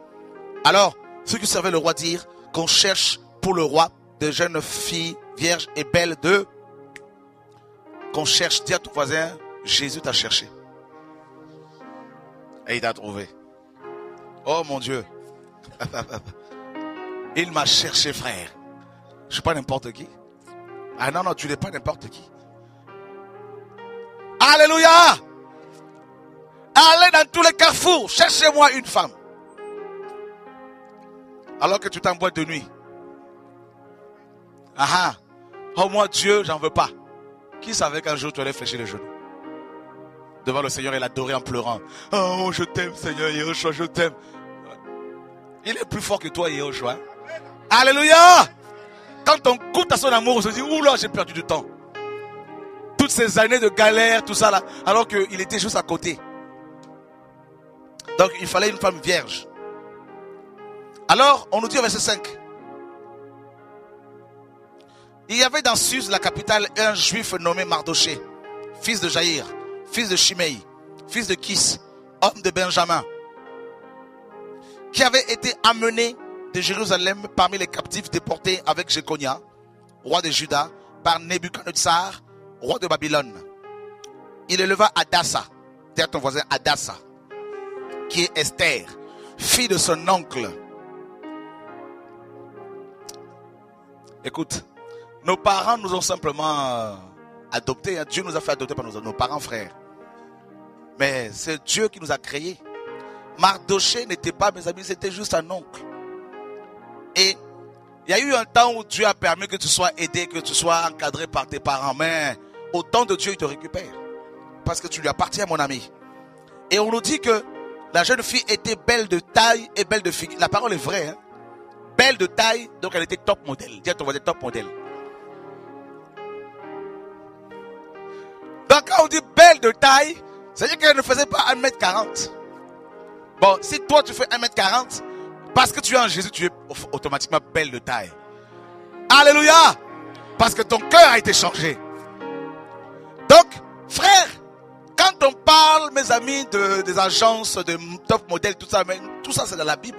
Alors, ceux qui servaient le roi dirent qu'on cherche pour le roi de jeunes filles vierges et belles qu'on cherche. Dis à ton voisin, Jésus t'a cherché. Et il t'a trouvé. Oh mon Dieu. Il m'a cherché, frère. Je ne suis pas n'importe qui. Ah non, tu n'es pas n'importe qui. Alléluia. Allez dans tous les carrefours, cherchez-moi une femme. Alors que tu t'emboîtes de nuit. Ah ah. Oh moi Dieu, j'en veux pas. Qui savait qu'un jour tu allais fléchir les genoux devant le Seigneur et l'adorer en pleurant. Oh je t'aime Seigneur Yehoshua, je t'aime. Il est plus fort que toi Yehoshua. Alléluia. Quand on goûte à son amour, on se dit, oula, j'ai perdu du temps. Toutes ces années de galère, tout ça là, alors qu'il était juste à côté. Donc il fallait une femme vierge. Alors, on nous dit au verset 5. Il y avait dans Suse, la capitale, un juif nommé Mardoché, fils de Jaïr, fils de Shimei, fils de Kis, homme de Benjamin, qui avait été amené de Jérusalem parmi les captifs déportés avec Jéconia, roi de Juda, par Nebuchadnezzar, roi de Babylone. Il éleva Adassa, dis à ton voisin Adassa, qui est Esther, fille de son oncle. Écoute, nos parents nous ont simplement adoptés. Dieu nous a fait adopter par nos parents frères. Mais c'est Dieu qui nous a créés. Mardoché n'était pas, mes amis, c'était juste un oncle. Et il y a eu un temps où Dieu a permis que tu sois aidé, que tu sois encadré par tes parents. Mais au temps de Dieu, il te récupère. Parce que tu lui appartiens, mon ami. Et on nous dit que la jeune fille était belle de taille et belle de figure. La parole est vraie. Hein? Belle de taille, donc elle était top modèle. Dis à ton voisin, top modèle. Donc quand on dit belle de taille, c'est-à-dire qu'elle ne faisait pas 1m40. Bon, si toi tu fais 1m40, parce que tu es en Jésus, tu es automatiquement belle de taille. Alléluia! Parce que ton cœur a été changé. Donc, frère, quand on parle, mes amis, des agences, de top modèle, tout ça c'est dans la Bible.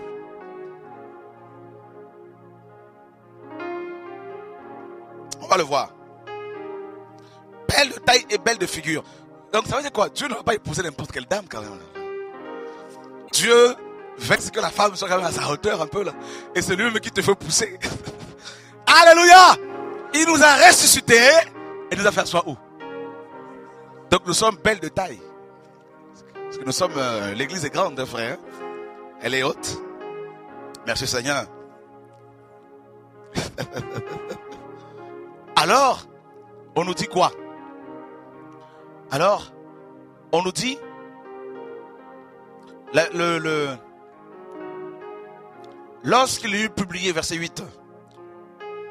On va le voir. Belle de taille et belle de figure. Donc ça veut dire quoi? Dieu ne va pas épouser n'importe quelle dame quand même. Dieu veut que la femme soit quand même à sa hauteur un peu là. Et c'est lui-même qui te fait pousser. Alléluia! Il nous a ressuscités et nous a fait asseoir où? Donc nous sommes belles de taille. Parce que nous sommes, l'église est grande, frère. Elle est haute. Merci Seigneur. Alors, on nous dit quoi? Alors, on nous dit lorsqu'il eut publié, verset 8,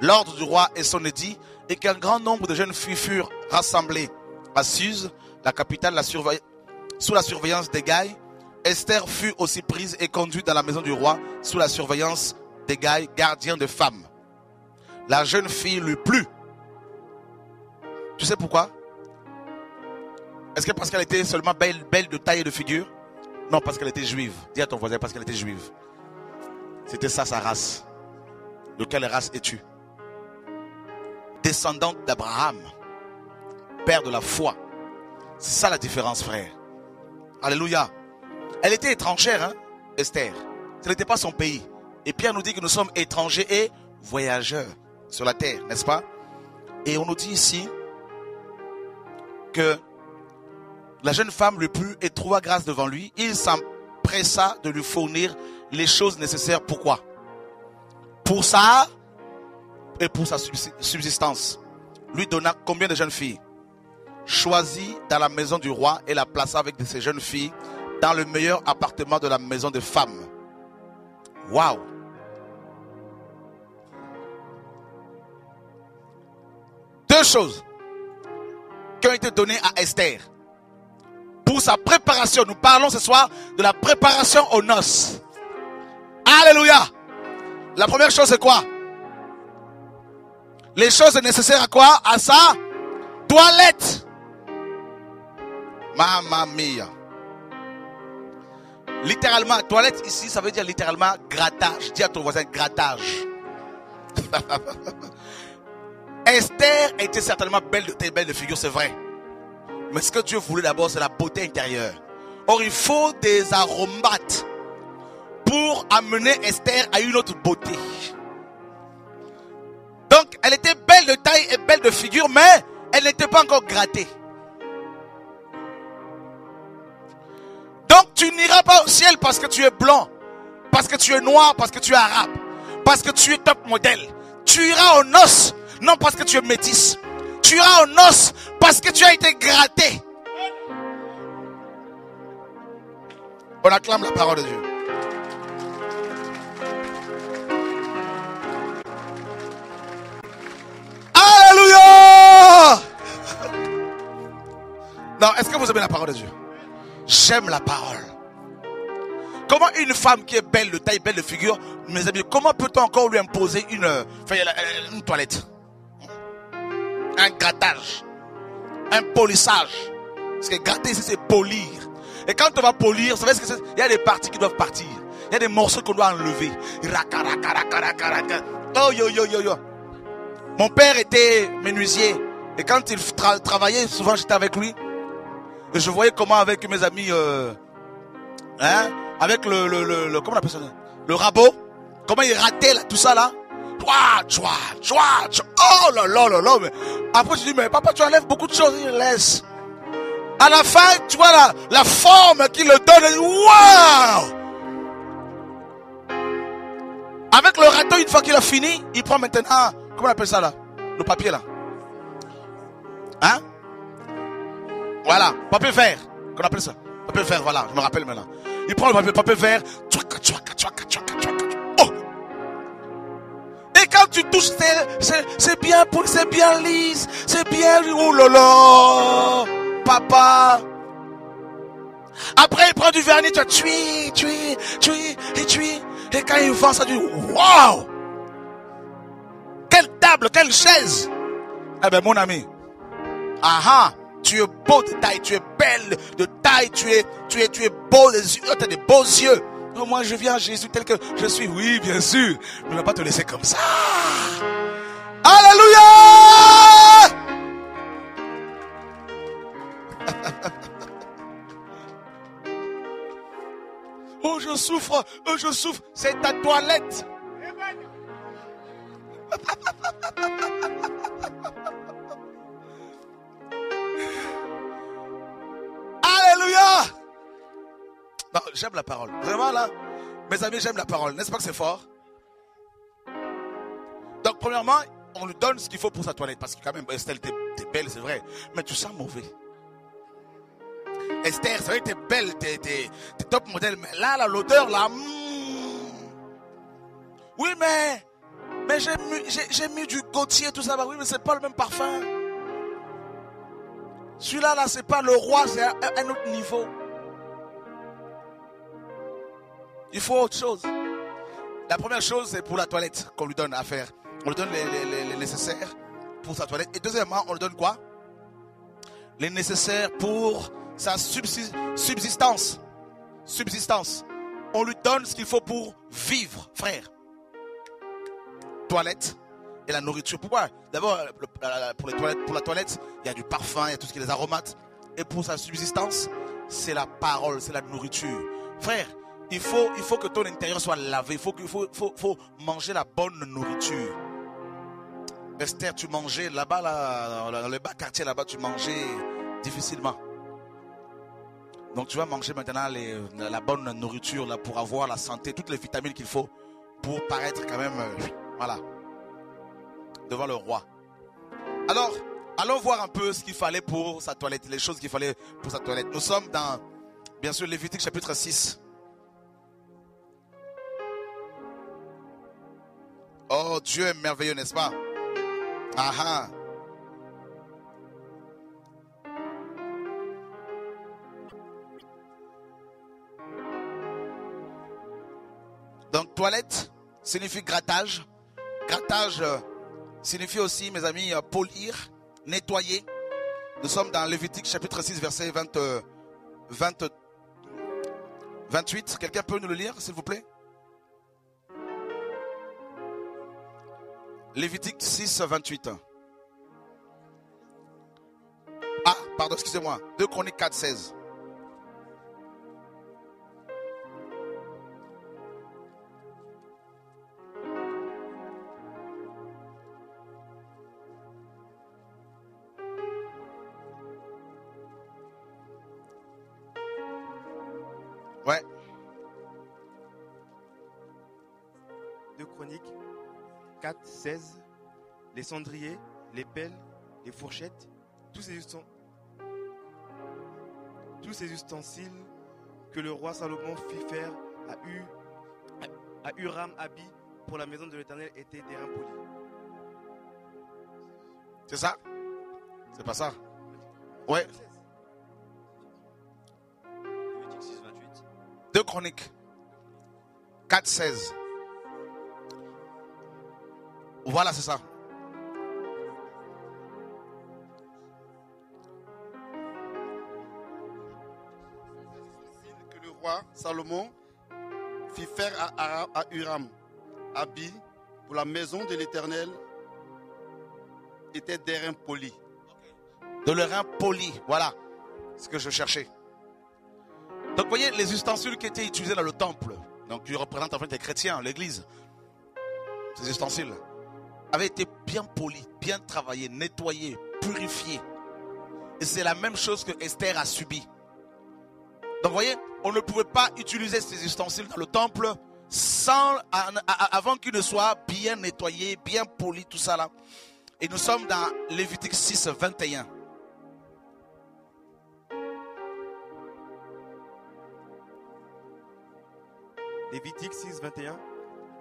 l'ordre du roi et son édit, et qu'un grand nombre de jeunes filles furent rassemblées à Suse, la capitale, sous la surveillance d'Hégai, Esther fut aussi prise et conduite dans la maison du roi sous la surveillance d'Hégai, gardien de femmes. La jeune fille lui plut. Tu sais pourquoi? Est-ce que parce qu'elle était seulement belle de taille et de figure? Non, parce qu'elle était juive. Dis à ton voisin, parce qu'elle était juive. C'était ça sa race. De quelle race es-tu? Descendante d'Abraham, père de la foi. C'est ça la différence, frère. Alléluia. Elle était étrangère, hein, Esther. Ce n'était pas son pays. Et Pierre nous dit que nous sommes étrangers et voyageurs sur la terre, n'est-ce pas? Et on nous dit ici que la jeune femme lui plut et trouva grâce devant lui. Il s'empressa de lui fournir les choses nécessaires. Pourquoi? Pour ça et pour sa subsistance. Lui donna combien de jeunes filles? Choisit dans la maison du roi et la plaça avec ses jeunes filles dans le meilleur appartement de la maison des femmes. Waouh! Deux choses qui ont été données à Esther pour sa préparation. Nous parlons ce soir de la préparation aux noces. Alléluia! La première chose c'est quoi? Les choses nécessaires à quoi? À sa toilette. Mamma mia. Littéralement, toilette ici, ça veut dire littéralement grattage. Dis à ton voisin grattage. Esther était certainement belle de tête, belle de figure, c'est vrai. Mais ce que Dieu voulait d'abord, c'est la beauté intérieure. Or, il faut des aromates pour amener Esther à une autre beauté. Donc, elle était belle de taille et belle de figure, mais elle n'était pas encore grattée. Donc, tu n'iras pas au ciel parce que tu es blanc, parce que tu es noir, parce que tu es arabe, parce que tu es top modèle. Tu iras aux noces, non parce que tu es métisse. Tu iras aux noces parce que tu as été gratté. On acclame la parole de Dieu. Alléluia! Non, est-ce que vous aimez la parole de Dieu? J'aime la parole. Comment une femme qui est belle de taille, belle de figure, mes amis, comment peut-on encore lui imposer une toilette? Un grattage, un polissage. Parce que gratter ici c'est polir. Et quand on va polir, vous savez ce que c'est? Il y a des parties qui doivent partir. Il y a des morceaux qu'on doit enlever. Oh yo yo yo yo. Mon père était menuisier. Et quand il travaillait, souvent j'étais avec lui. Et je voyais comment avec mes amis, avec comment on appelle ça? Le rabot. Comment il ratait là, tout ça là. Oh là là là là. Mais après je dis, mais papa, tu enlèves beaucoup de choses, il laisse. À la fin, tu vois la forme qu'il le donne. Waouh! Avec le râteau, une fois qu'il a fini, il prend maintenant, comment on appelle ça là? Le papier là. Hein? Voilà, papier vert, qu'on appelle ça. Papier vert, voilà, je me rappelle maintenant. Il prend le papier vert. Oh! Et quand tu touches, c'est bien pour, c'est bien lisse, c'est bien, oh là là, papa. Après, il prend du vernis, tu et quand il vend ça, tu dis, waouh! Quelle table, quelle chaise! Eh ben, mon ami, aha! Tu es beau de taille, tu es belle de taille, tu es beau des yeux, tu as des beaux yeux. Non, moi je viens à Jésus tel que je suis, oui bien sûr, mais il ne va pas te laisser comme ça. Alléluia! Oh je souffre, c'est ta toilette. Alléluia! Non, j'aime la parole. Vraiment là, mes amis, j'aime la parole. N'est-ce pas que c'est fort? Donc premièrement, on lui donne ce qu'il faut pour sa toilette. Parce que quand même, Esther, t'es belle, c'est vrai. Mais tu sens mauvais. Esther, c'est vrai que t'es belle, t'es top modèle. Mais là, l'odeur, là... Oui, mais j'ai mis du Gautier, tout ça. Oui, mais c'est pas le même parfum. Celui-là, là, c'est pas le roi, c'est un autre niveau. Il faut autre chose. La première chose, c'est pour la toilette qu'on lui donne à faire. On lui donne les nécessaires pour sa toilette. Et deuxièmement, on lui donne quoi? Les nécessaires pour sa subsistance. Subsistance. on lui donne ce qu'il faut pour vivre, frère. Toilette et la nourriture. Pourquoi? D'abord, pour la toilette, il y a du parfum, il y a tout ce qui est des aromates. Et pour sa subsistance, c'est la parole, c'est la nourriture. Frère, il faut que ton intérieur soit lavé. Il faut manger la bonne nourriture. Esther, tu mangeais là-bas, dans le bas quartier là-bas, tu mangeais difficilement. Donc tu vas manger maintenant la bonne nourriture là, pour avoir la santé, toutes les vitamines qu'il faut pour paraître quand même, voilà, devant le roi. Alors, allons voir un peu ce qu'il fallait pour sa toilette, les choses qu'il fallait pour sa toilette. Nous sommes dans, bien sûr, Lévitique chapitre 6. Oh, Dieu est merveilleux, n'est-ce pas? Ah ah. Donc, toilette signifie grattage. Grattage signifie aussi, mes amis, polir, nettoyer. Nous sommes dans Lévitique chapitre 6, verset 28. Quelqu'un peut nous le lire, s'il vous plaît? Lévitique 6, 28. Ah, pardon, excusez-moi. 2 Chroniques 4, 16. Ouais. 2 Chroniques 4, 16. Les cendriers, les pelles, les fourchettes, tous ces ustensiles que le roi Salomon fit faire à Huram-Abi pour la maison de l'Éternel étaient d'airain poli. C'est ça? C'est pas ça? Ouais. 2 Chroniques 4, 16. Voilà, c'est ça. Que le roi Salomon fit faire à Huram-Abi pour la maison de l'Éternel était d'airain poli. De l'airain poli, voilà ce que je cherchais. Donc vous voyez les ustensiles qui étaient utilisés dans le temple, donc qui représentent en fait les chrétiens, l'église. Ces ustensiles avaient été bien polis, bien travaillés, nettoyés, purifiés. Et c'est la même chose que Esther a subi. Donc vous voyez, on ne pouvait pas utiliser ces ustensiles dans le temple avant qu'ils ne soient bien nettoyés, bien polis, tout ça là. Et nous sommes dans Lévitique 6, 21. Lévitique 6, 21.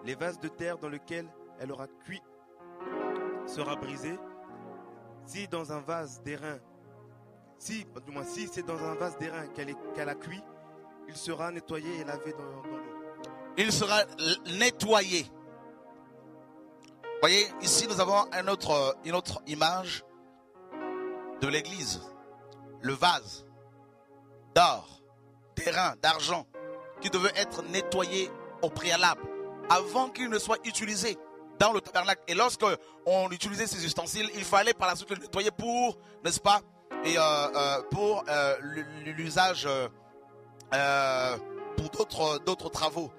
Les vases de terre dans lesquels elle aura cuit sera brisé. Si dans un vase d'airain, si c'est dans un vase d'airain qu'elle a cuit, il sera nettoyé et lavé dans l'eau. Il sera nettoyé. Vous voyez, ici nous avons une autre image de l'église. Le vase d'or, d'airain, d'argent, qui devait être nettoyé au préalable, avant qu'il ne soit utilisé dans le tabernacle. Et lorsque on utilisait ces ustensiles, il fallait par la suite le nettoyer pour, n'est-ce pas, et pour l'usage pour d'autres travaux.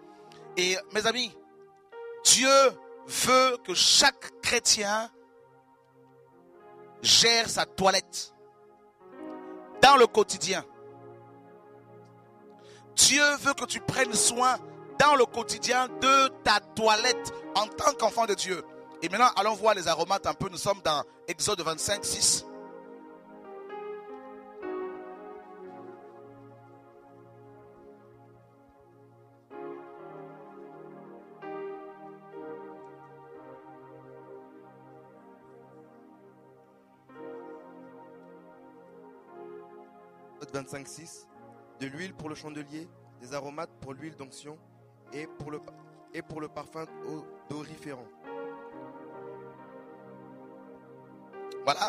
Et mes amis, Dieu veut que chaque chrétien gère sa toilette dans le quotidien. Dieu veut que tu prennes soin dans le quotidien de ta toilette en tant qu'enfant de Dieu. Et maintenant, allons voir les aromates un peu. Nous sommes dans Exode 25, 6. Exode 25, 6. De l'huile pour le chandelier, des aromates pour l'huile d'onction et pour le parfum odoriférant. Voilà.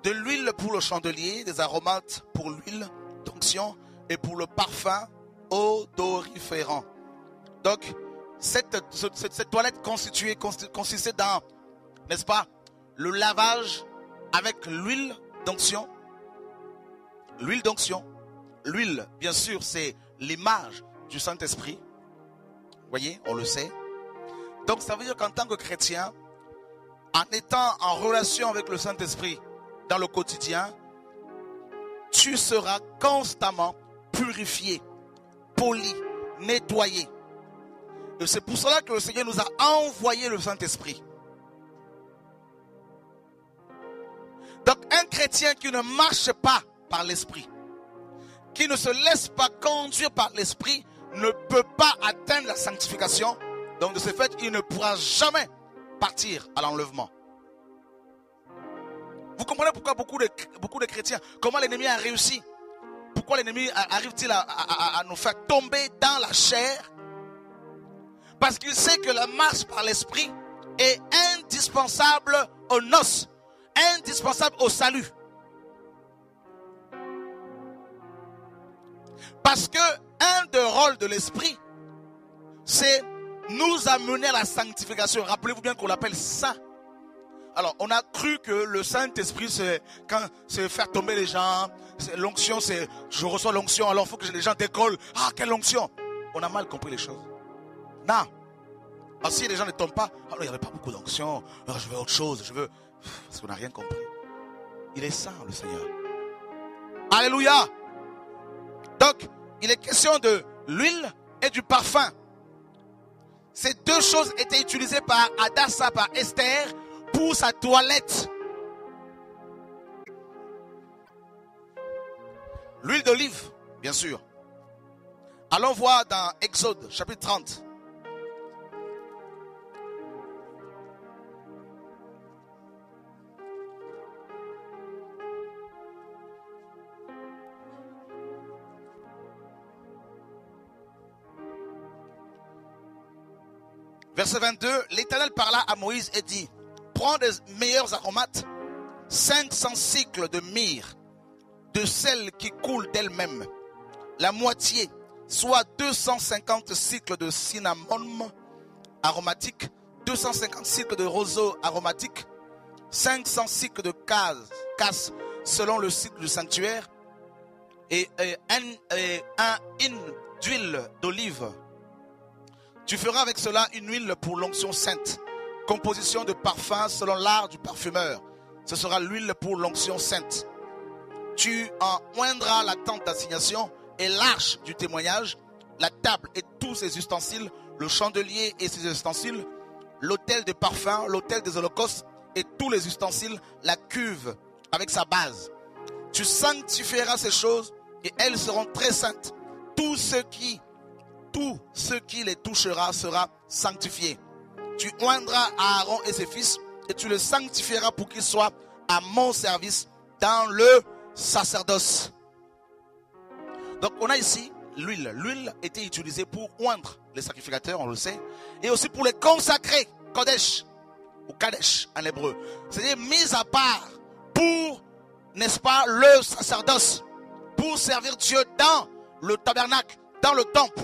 De l'huile pour le chandelier, des aromates pour l'huile d'onction et pour le parfum odoriférant. Donc, cette toilette consistait dans, n'est-ce pas, le lavage avec l'huile d'onction. L'huile d'onction. L'huile, bien sûr, c'est l'image du Saint-Esprit. Vous voyez, on le sait. Donc, ça veut dire qu'en tant que chrétien, en étant en relation avec le Saint-Esprit dans le quotidien, tu seras constamment purifié, poli, nettoyé. Et c'est pour cela que le Seigneur nous a envoyé le Saint-Esprit. Donc, un chrétien qui ne marche pas par l'Esprit, qui ne se laisse pas conduire par l'Esprit, ne peut pas atteindre la sanctification. Donc de ce fait, il ne pourra jamais partir à l'enlèvement. Vous comprenez pourquoi beaucoup de chrétiens, comment l'ennemi a réussi? Pourquoi l'ennemi arrive-t-il à nous faire tomber dans la chair? Parce qu'il sait que la marche par l'Esprit est indispensable aux noces, indispensable au salut. Parce que un des rôles de l'Esprit, c'est nous amener à la sanctification. Rappelez-vous bien qu'on l'appelle saint. Alors, on a cru que le Saint-Esprit, c'est faire tomber les gens. L'onction, c'est je reçois l'onction, alors il faut que les gens décollent. Ah, quelle onction! On a mal compris les choses. Non. Alors, si les gens ne tombent pas, alors il n'y avait pas beaucoup d'onction. Alors, je veux autre chose, parce qu'on n'a rien compris. Il est saint, le Seigneur. Alléluia! Donc, il est question de l'huile et du parfum. Ces deux choses étaient utilisées par Hadassah, par Esther, pour sa toilette. L'huile d'olive, bien sûr. Allons voir dans Exode, chapitre 30. Verset 22, l'Éternel parla à Moïse et dit, prends des meilleurs aromates, 500 cycles de myrrhe, de celle qui coule d'elle-même, la moitié, soit 250 cycles de cinnamome aromatique, 250 cycles de roseau aromatique, 500 cycles de casse selon le cycle du sanctuaire, et un hin d'huile d'olive. Tu feras avec cela une huile pour l'onction sainte. Composition de parfum selon l'art du parfumeur. Ce sera l'huile pour l'onction sainte. Tu en oindras la tente d'assignation et l'arche du témoignage, la table et tous ses ustensiles, le chandelier et ses ustensiles, l'autel de parfum, l'autel des holocaustes et tous les ustensiles, la cuve avec sa base. Tu sanctifieras ces choses et elles seront très saintes. Tout ce qui les touchera sera sanctifié. Tu oindras Aaron et ses fils et tu les sanctifieras pour qu'ils soient à mon service dans le sacerdoce. Donc on a ici l'huile. L'huile était utilisée pour oindre les sacrificateurs, on le sait, et aussi pour les consacrer, Kodesh ou Kadesh en hébreu. C'est-à-dire mise à part pour, n'est-ce pas, le sacerdoce, pour servir Dieu dans le tabernacle, dans le temple.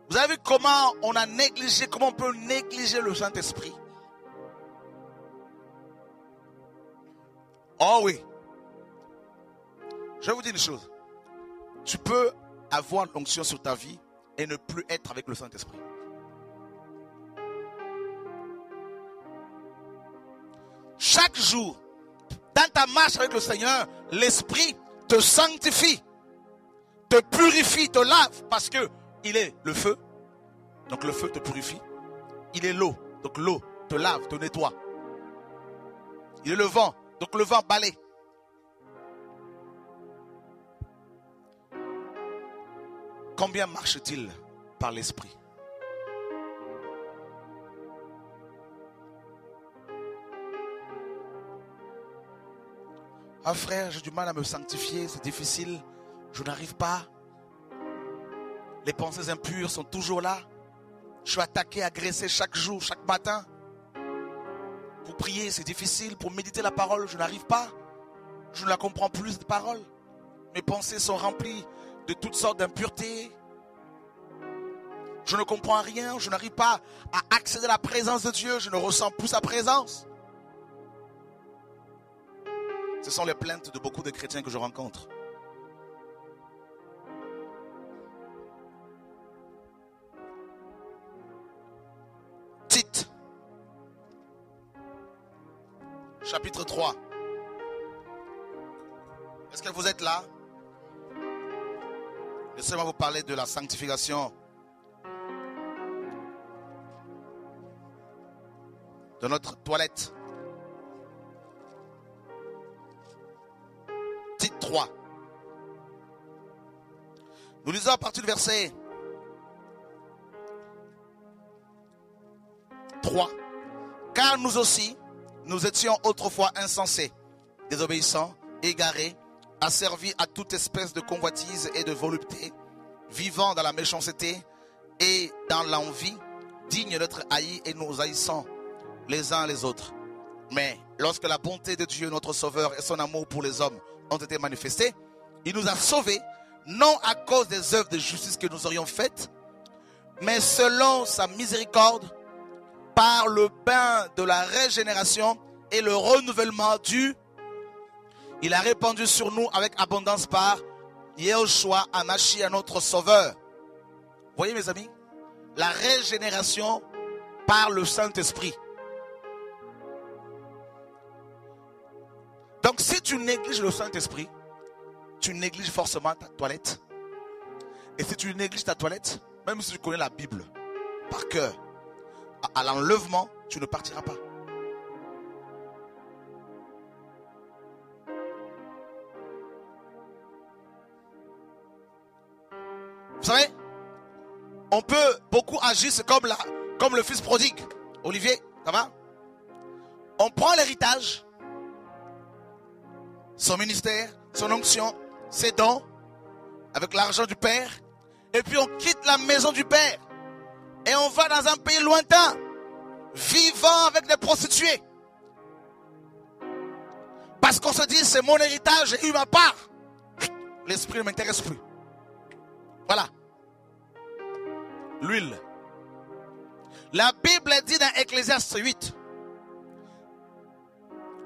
Vous avez vu comment on peut négliger le Saint-Esprit? Oh oui. Je vais vous dire une chose. Tu peux avoir l'onction sur ta vie et ne plus être avec le Saint-Esprit. Chaque jour, dans ta marche avec le Seigneur, l'Esprit te sanctifie, te purifie, te lave, parce que il est le feu, donc le feu te purifie. Il est l'eau, donc l'eau te lave, te nettoie. Il est le vent, donc le vent balaie. Combien marche-t-il par l'Esprit? Ah frère, j'ai du mal à me sanctifier, c'est difficile, je n'arrive pas. Les pensées impures sont toujours là. Je suis attaqué, agressé chaque jour, chaque matin. Pour prier, c'est difficile. Pour méditer la parole, je n'arrive pas. Je ne la comprends plus, cette parole. Mes pensées sont remplies de toutes sortes d'impuretés. Je ne comprends rien. Je n'arrive pas à accéder à la présence de Dieu. Je ne ressens plus sa présence. Ce sont les plaintes de beaucoup de chrétiens que je rencontre. Tite, chapitre 3. Est-ce que vous êtes là? Laissez-moi vous parler de la sanctification de notre toilette. Tite 3. Nous lisons à partir du verset 3. Car nous aussi, nous étions autrefois insensés, désobéissants, égarés, asservis à toute espèce de convoitise et de volupté, vivant dans la méchanceté et dans l'envie, dignes d'être haïs et nous haïssant les uns les autres. Mais lorsque la bonté de Dieu, notre Sauveur, et son amour pour les hommes ont été manifestés, il nous a sauvés, non à cause des œuvres de justice que nous aurions faites, mais selon sa miséricorde, par le bain de la régénération et le renouvellement du... Il a répandu sur nous avec abondance par Yehoshua Hamashiach, notre Sauveur. Vous voyez mes amis, la régénération par le Saint-Esprit. Donc si tu négliges le Saint-Esprit, tu négliges forcément ta toilette. Et si tu négliges ta toilette, même si tu connais la Bible par cœur, à l'enlèvement, tu ne partiras pas. Vous savez, on peut beaucoup agir, c'est comme le fils prodigue. Olivier, ça va? On prend l'héritage, son ministère, son onction, ses dons, avec l'argent du Père, et puis on quitte la maison du Père, et on va dans un pays lointain, vivant avec des prostituées. Parce qu'on se dit, c'est mon héritage, j'ai eu ma part. L'esprit ne m'intéresse plus. Voilà. L'huile. La Bible dit dans Ecclésiaste 8.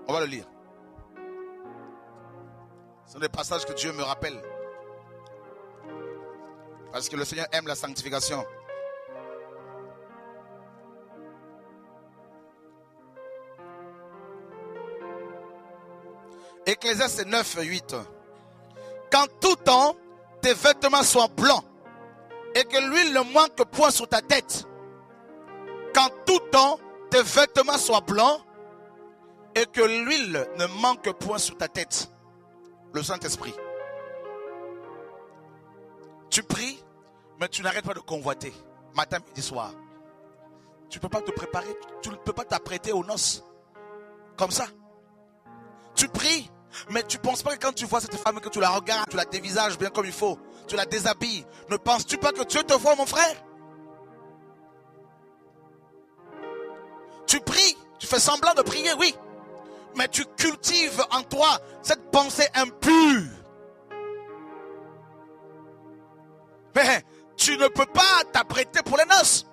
On va le lire. Ce sont des passages que Dieu me rappelle. Parce que le Seigneur aime la sanctification. Ecclésiaste 9, 8. Qu'en tout temps, tes vêtements soient blancs et que l'huile ne manque point sur ta tête. Qu'en tout temps, tes vêtements soient blancs et que l'huile ne manque point sur ta tête. Le Saint-Esprit. Tu pries, mais tu n'arrêtes pas de convoiter. Matin, midi, soir. Tu ne peux pas te préparer, tu ne peux pas t'apprêter aux noces. Comme ça. Tu pries, mais tu ne penses pas que quand tu vois cette femme, que tu la regardes, tu la dévisages bien comme il faut, tu la déshabilles. Ne penses-tu pas que Dieu te voit, mon frère? Tu pries, tu fais semblant de prier, oui. Mais tu cultives en toi cette pensée impure. Mais tu ne peux pas t'apprêter pour les noces.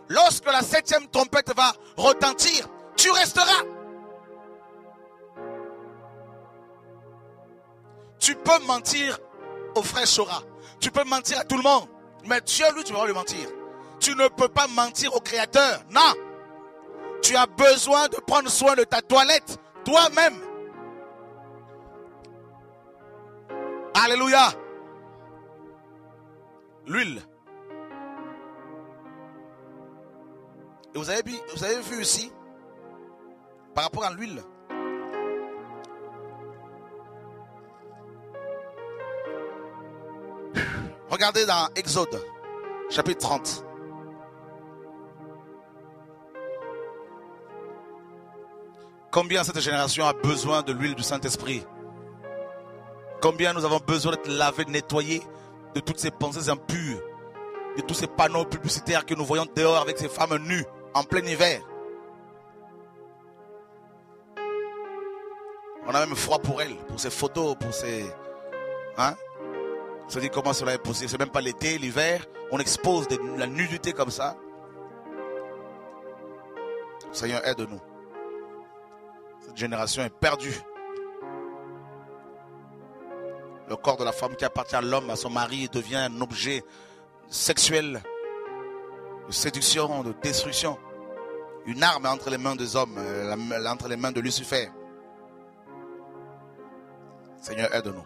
Lorsque la 7e trompette va retentir, tu resteras. Tu peux mentir au frère Chora. Tu peux mentir à tout le monde. Mais Dieu, lui, tu ne vas pas lui mentir. Tu ne peux pas mentir au Créateur. Non. Tu as besoin de prendre soin de ta toilette. Toi-même. Alléluia. L'huile. Et vous avez vu ici, par rapport à l'huile, regardez dans Exode, chapitre 30. Combien cette génération a besoin de l'huile du Saint-Esprit? Combien nous avons besoin d'être lavés, nettoyés de toutes ces pensées impures, de tous ces panneaux publicitaires que nous voyons dehors avec ces femmes nues en plein hiver. On a même froid pour elles, pour ces photos, pour ces... On se dit comment cela est possible. C'est même pas l'été, l'hiver. On expose la nudité comme ça. Seigneur, aide-nous. Cette génération est perdue. Le corps de la femme qui appartient à l'homme, à son mari, devient un objet sexuel, de séduction, de destruction. Une arme entre les mains des hommes, entre les mains de Lucifer. Seigneur, aide-nous.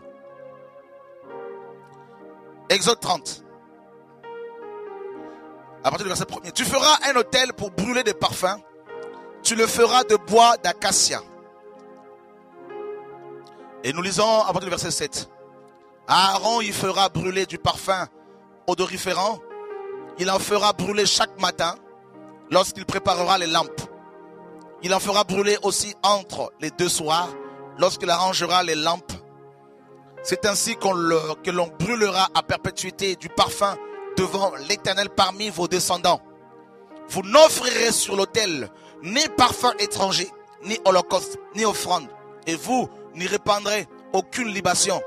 Exode 30. À partir du verset 1er. Tu feras un autel pour brûler des parfums. Tu le feras de bois d'acacia. Et nous lisons à partir du verset 7. Aaron y fera brûler du parfum odoriférant. Il en fera brûler chaque matin lorsqu'il préparera les lampes. Il en fera brûler aussi entre les deux soirs lorsqu'il arrangera les lampes. C'est ainsi que l'on brûlera à perpétuité du parfum devant l'Éternel parmi vos descendants. Vous n'offrirez sur l'autel ni parfum étranger, ni holocauste, ni offrande. Et vous n'y répandrez aucune libation.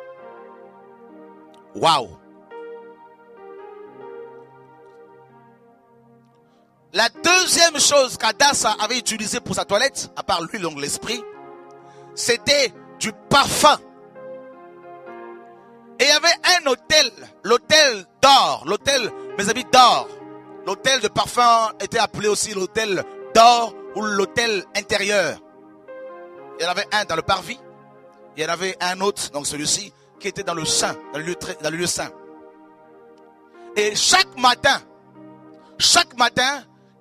Waouh! La deuxième chose qu'Hadassah avait utilisée pour sa toilette, à part l'huile, donc l'esprit, c'était du parfum. Et il y avait un autel, l'autel d'or, l'autel, mes amis, d'or. L'autel de parfum était appelé aussi l'autel d'or ou l'autel intérieur. Il y en avait un dans le parvis, il y en avait un autre, donc celui-ci, qui était dans le saint, dans le lieu saint. Et chaque matin,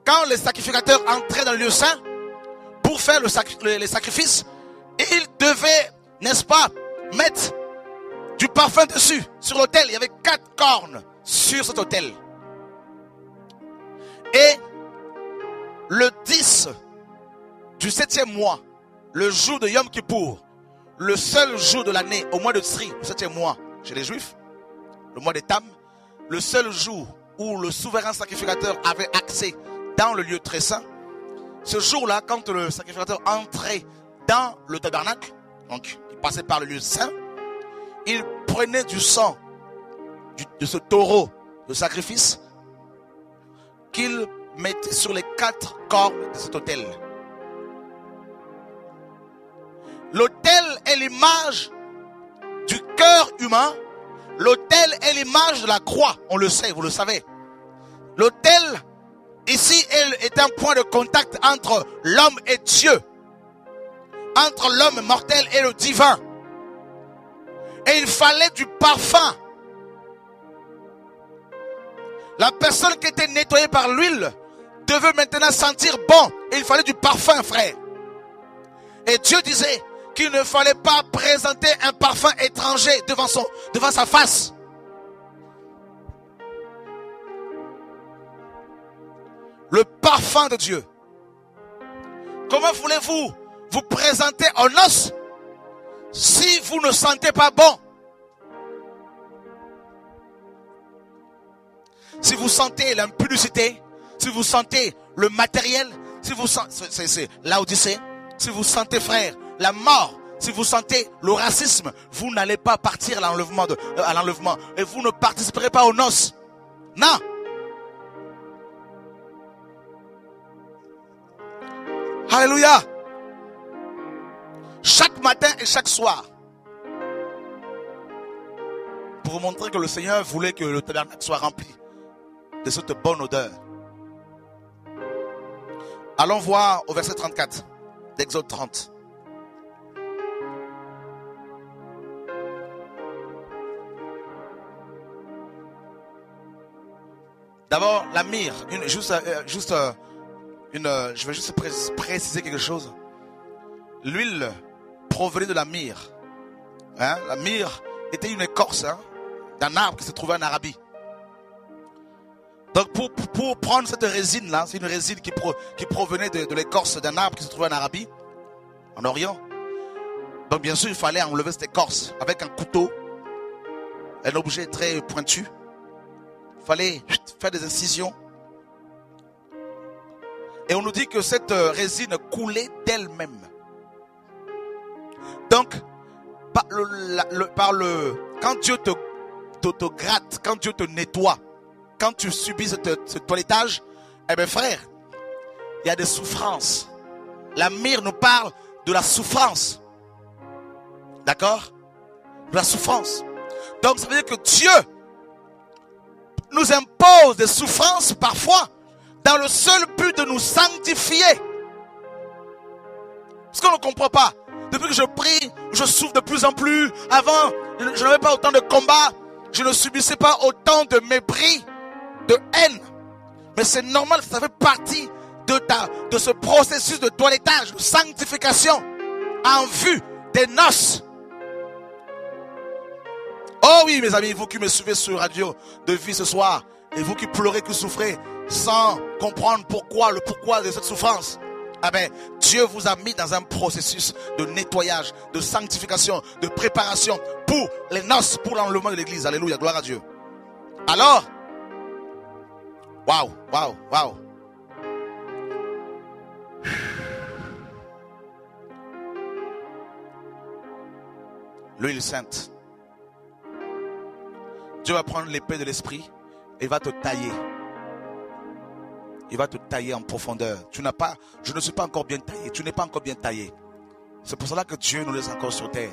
quand les sacrificateurs entraient dans le lieu saint pour faire les sacrifices, ils devaient, n'est-ce pas, mettre du parfum dessus. Sur l'autel, il y avait 4 cornes sur cet autel. Et le 10 du 7e mois, le jour de Yom Kippour, le seul jour de l'année, au mois de Tsri, le 7e mois chez les Juifs, le mois des Tam, le seul jour où le souverain sacrificateur avait accès dans le lieu très saint, ce jour-là, quand le sacrificateur entrait dans le tabernacle, donc il passait par le lieu saint, il prenait du sang de ce taureau de sacrifice qu'il mettait sur les 4 cornes de cet autel. L'autel est l'image du cœur humain. L'autel est l'image de la croix. On le sait, vous le savez. L'autel, ici, est un point de contact entre l'homme et Dieu. Entre l'homme mortel et le divin. Et il fallait du parfum. La personne qui était nettoyée par l'huile devait maintenant sentir bon. Et il fallait du parfum, frère. Et Dieu disait qu'il ne fallait pas présenter un parfum étranger devant sa face. Le parfum de Dieu. Comment voulez-vous vous présenter en os si vous ne sentez pas bon? Si vous sentez l'impudicité, si vous sentez le matériel, si vous sentez, c'est l'Odyssée, si vous sentez, frère, la mort, si vous sentez le racisme, vous n'allez pas partir à l'enlèvement et vous ne participerez pas aux noces. Non. Alléluia. Chaque matin et chaque soir, pour vous montrer que le Seigneur voulait que le tabernacle soit rempli de cette bonne odeur. Allons voir au verset 34 d'Exode 30. D'abord, la myrrhe. Je vais juste préciser quelque chose. L'huile provenait de la myrrhe. La myrrhe était une écorce d'un arbre qui se trouvait en Arabie. Donc pour prendre cette résine là, c'est une résine qui provenait de l'écorce d'un arbre qui se trouvait en Arabie, en Orient. Donc bien sûr il fallait enlever cette écorce avec un couteau, un objet très pointu. Il fallait faire des incisions. Et on nous dit que cette résine coulait d'elle-même. Donc quand Dieu te te gratte, quand Dieu te nettoie, quand tu subis ce toilettage, eh bien frère, il y a des souffrances. La mire nous parle de la souffrance. D'accord? De la souffrance. Donc ça veut dire que Dieu nous impose des souffrances parfois dans le seul but de nous sanctifier. Parce qu'on ne comprend pas. Depuis que je prie, je souffre de plus en plus. Avant, je n'avais pas autant de combats. Je ne subissais pas autant de mépris, de haine. Mais c'est normal, ça fait partie de ce processus de toilettage, de sanctification en vue des noces. Oh oui, mes amis, vous qui me suivez sur Radio de Vie ce soir, et vous qui pleurez, qui souffrez, sans comprendre le pourquoi de cette souffrance, ah ben, Dieu vous a mis dans un processus de nettoyage, de sanctification, de préparation pour les noces, pour l'enlèvement de l'église. Alléluia, gloire à Dieu. Alors, waouh. L'huile sainte. Dieu va prendre l'épée de l'esprit et il va te tailler. Il va te tailler en profondeur. Je ne suis pas encore bien taillé. Tu n'es pas encore bien taillé. C'est pour cela que Dieu nous laisse encore sur terre.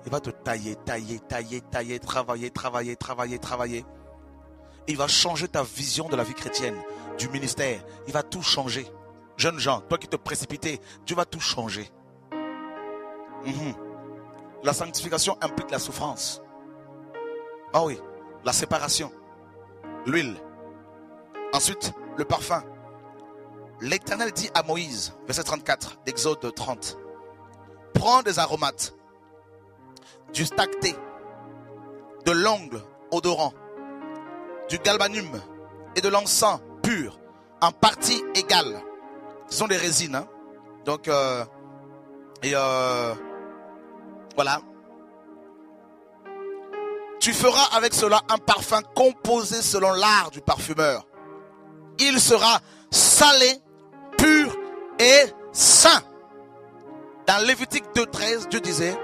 Il va te tailler, travailler. Il va changer ta vision de la vie chrétienne, du ministère. Il va tout changer. Jeunes gens, toi qui te précipitais, Dieu va tout changer. La sanctification implique la souffrance. Ah oui, la séparation, l'huile. Ensuite, le parfum. L'Éternel dit à Moïse, verset 34 d'Exode 30, prends des aromates, du stacté, de l'ongle odorant, du galbanum et de l'encens pur en partie égale. Ce sont des résines, hein? Donc voilà. Tu feras avec cela un parfum composé selon l'art du parfumeur. Il sera salé, pur et saint. Dans Lévitique 2:13, Dieu disait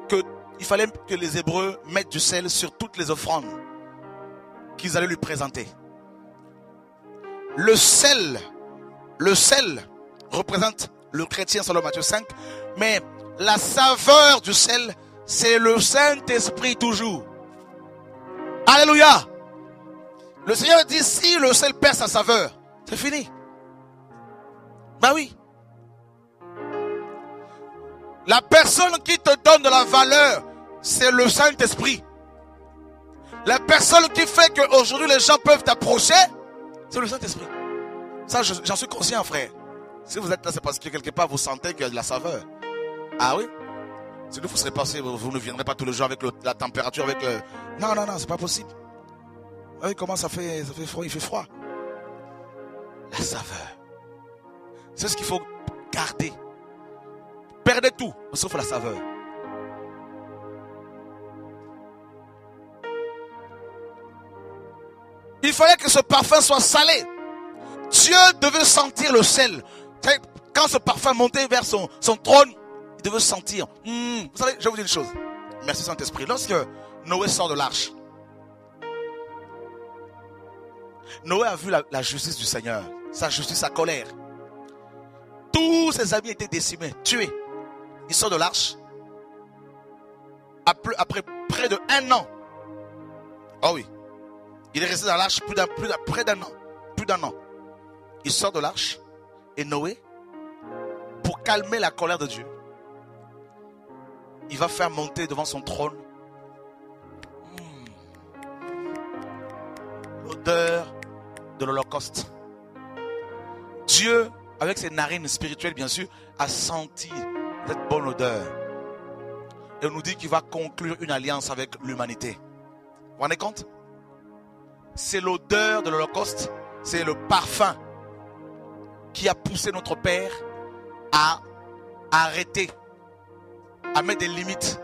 qu'il fallait que les Hébreux mettent du sel sur toutes les offrandes qu'ils allaient lui présenter. Le sel représente le chrétien selon Matthieu 5, mais la saveur du sel, c'est le Saint-Esprit toujours. Alléluia. Le Seigneur dit, si le sel perd sa saveur, c'est fini. Ben oui. La personne qui te donne de la valeur, c'est le Saint-Esprit. La personne qui fait qu'aujourd'hui les gens peuvent t'approcher, c'est le Saint-Esprit. Ça, j'en suis conscient, frère. Si vous êtes là, c'est parce que quelque part vous sentez qu'il y a de la saveur. Ah oui? Sinon vous serez passé, vous ne viendrez pas tous les jours avec la température, avec le... Non, c'est pas possible. Oui, comment ça fait froid, il fait froid. La saveur. C'est ce qu'il faut garder. Perdez tout, sauf la saveur. Il fallait que ce parfum soit salé. Dieu devait sentir le sel. Quand ce parfum montait vers son trône, il devait sentir. Vous savez, je vais vous dire une chose. Merci Saint-Esprit. Lorsque Noé sort de l'arche, Noé a vu la justice du Seigneur. Sa justice, sa colère. Tous ses amis étaient décimés, tués. Il sort de l'arche. Après près de 1 an. Oh oui. Il est resté dans l'arche près d'un an. Plus d'un an. Il sort de l'arche. Et Noé, pour calmer la colère de Dieu, il va faire monter devant son trône l'odeur de l'Holocauste. Dieu, avec ses narines spirituelles bien sûr, a senti cette bonne odeur. Et on nous dit qu'il va conclure une alliance avec l'humanité. Vous vous rendez compte? C'est l'odeur de l'Holocauste, c'est le parfum qui a poussé notre Père à arrêter, à mettre des limites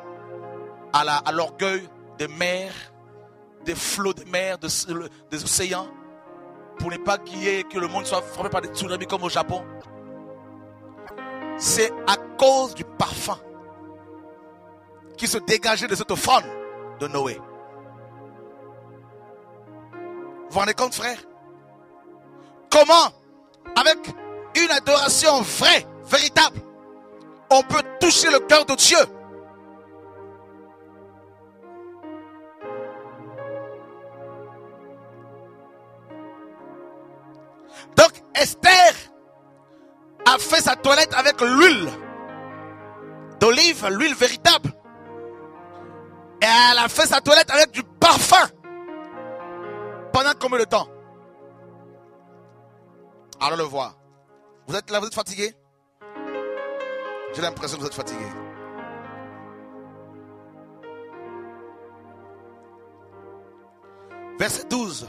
à l'orgueil des mers, des flots de mer, des océans, pour ne pas que le monde soit frappé par des tsunamis comme au Japon. C'est à cause du parfum qui se dégageait de cette offrande de Noé. vous rendez compte, frère? Comment, avec une adoration vraie, véritable, on peut toucher le cœur de Dieu? Donc Esther a fait sa toilette avec l'huile d'olive, l'huile véritable. Et elle a fait sa toilette avec du parfum. Pendant combien de temps? Allons le voir. Vous êtes là, vous êtes fatigué? J'ai l'impression que vous êtes fatigué. Verset 12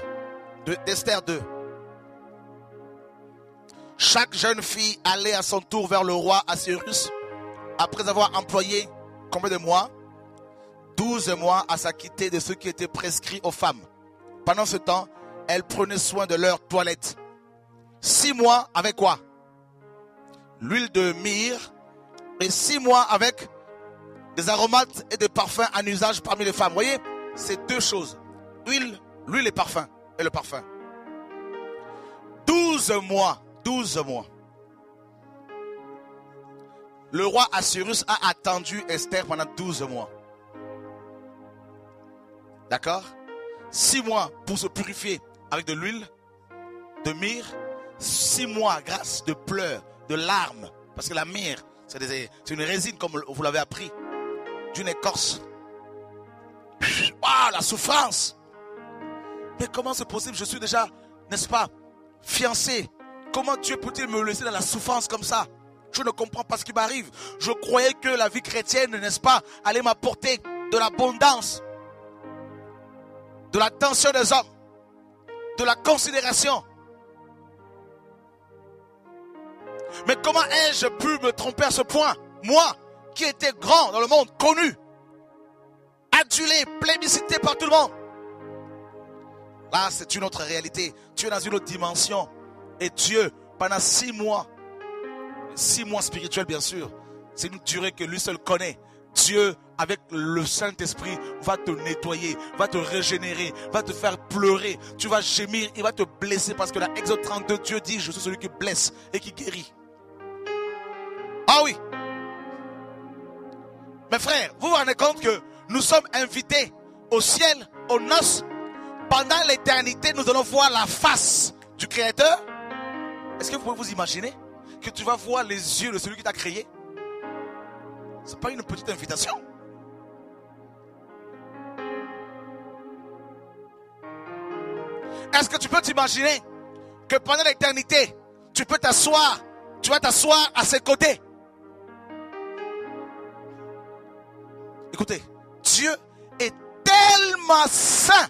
d'Esther 2. Chaque jeune fille allait à son tour vers le roi Assuérus après avoir employé combien de mois? 12 mois à s'acquitter de ce qui était prescrit aux femmes. Pendant ce temps, elles prenaient soin de leur toilette. 6 mois avec quoi? L'huile de myrrhe. Et 6 mois avec des aromates et des parfums en usage parmi les femmes. Vous voyez, c'est deux choses. L'huile et parfum. Et le parfum. 12 mois. 12 mois. Le roi Assuérus a attendu Esther pendant 12 mois. D'accord? 6 mois pour se purifier avec de l'huile, de myrrhe. 6 mois grâce de pleurs, de larmes. Parce que la myrrhe, c'est une résine comme vous l'avez appris. D'une écorce. Waouh, la souffrance. Mais comment c'est possible? Je suis déjà, n'est-ce pas, fiancé. Comment Dieu peut-il me laisser dans la souffrance comme ça? Je ne comprends pas ce qui m'arrive. Je croyais que la vie chrétienne, n'est-ce pas, allait m'apporter de l'abondance, de l'attention des hommes, de la considération. Mais comment ai-je pu me tromper à ce point? Moi, qui étais grand dans le monde, connu, adulé, plébiscité par tout le monde. Là, c'est une autre réalité. Tu es dans une autre dimension. Et Dieu, pendant 6 mois, 6 mois spirituels bien sûr, c'est une durée que lui seul connaît. Dieu, avec le Saint-Esprit, va te nettoyer, va te régénérer, va te faire pleurer. Tu vas gémir, il va te blesser parce que dans Exode 32, Dieu dit, je suis celui qui blesse et qui guérit. Ah oui. Mes frères, vous vous rendez compte que nous sommes invités au ciel, aux noces. Pendant l'éternité, nous allons voir la face du Créateur. Est-ce que vous pouvez vous imaginer que tu vas voir les yeux de celui qui t'a créé? Ce n'est pas une petite invitation. Est-ce que tu peux t'imaginer que pendant l'éternité, tu vas t'asseoir à ses côtés? Écoutez, Dieu est tellement saint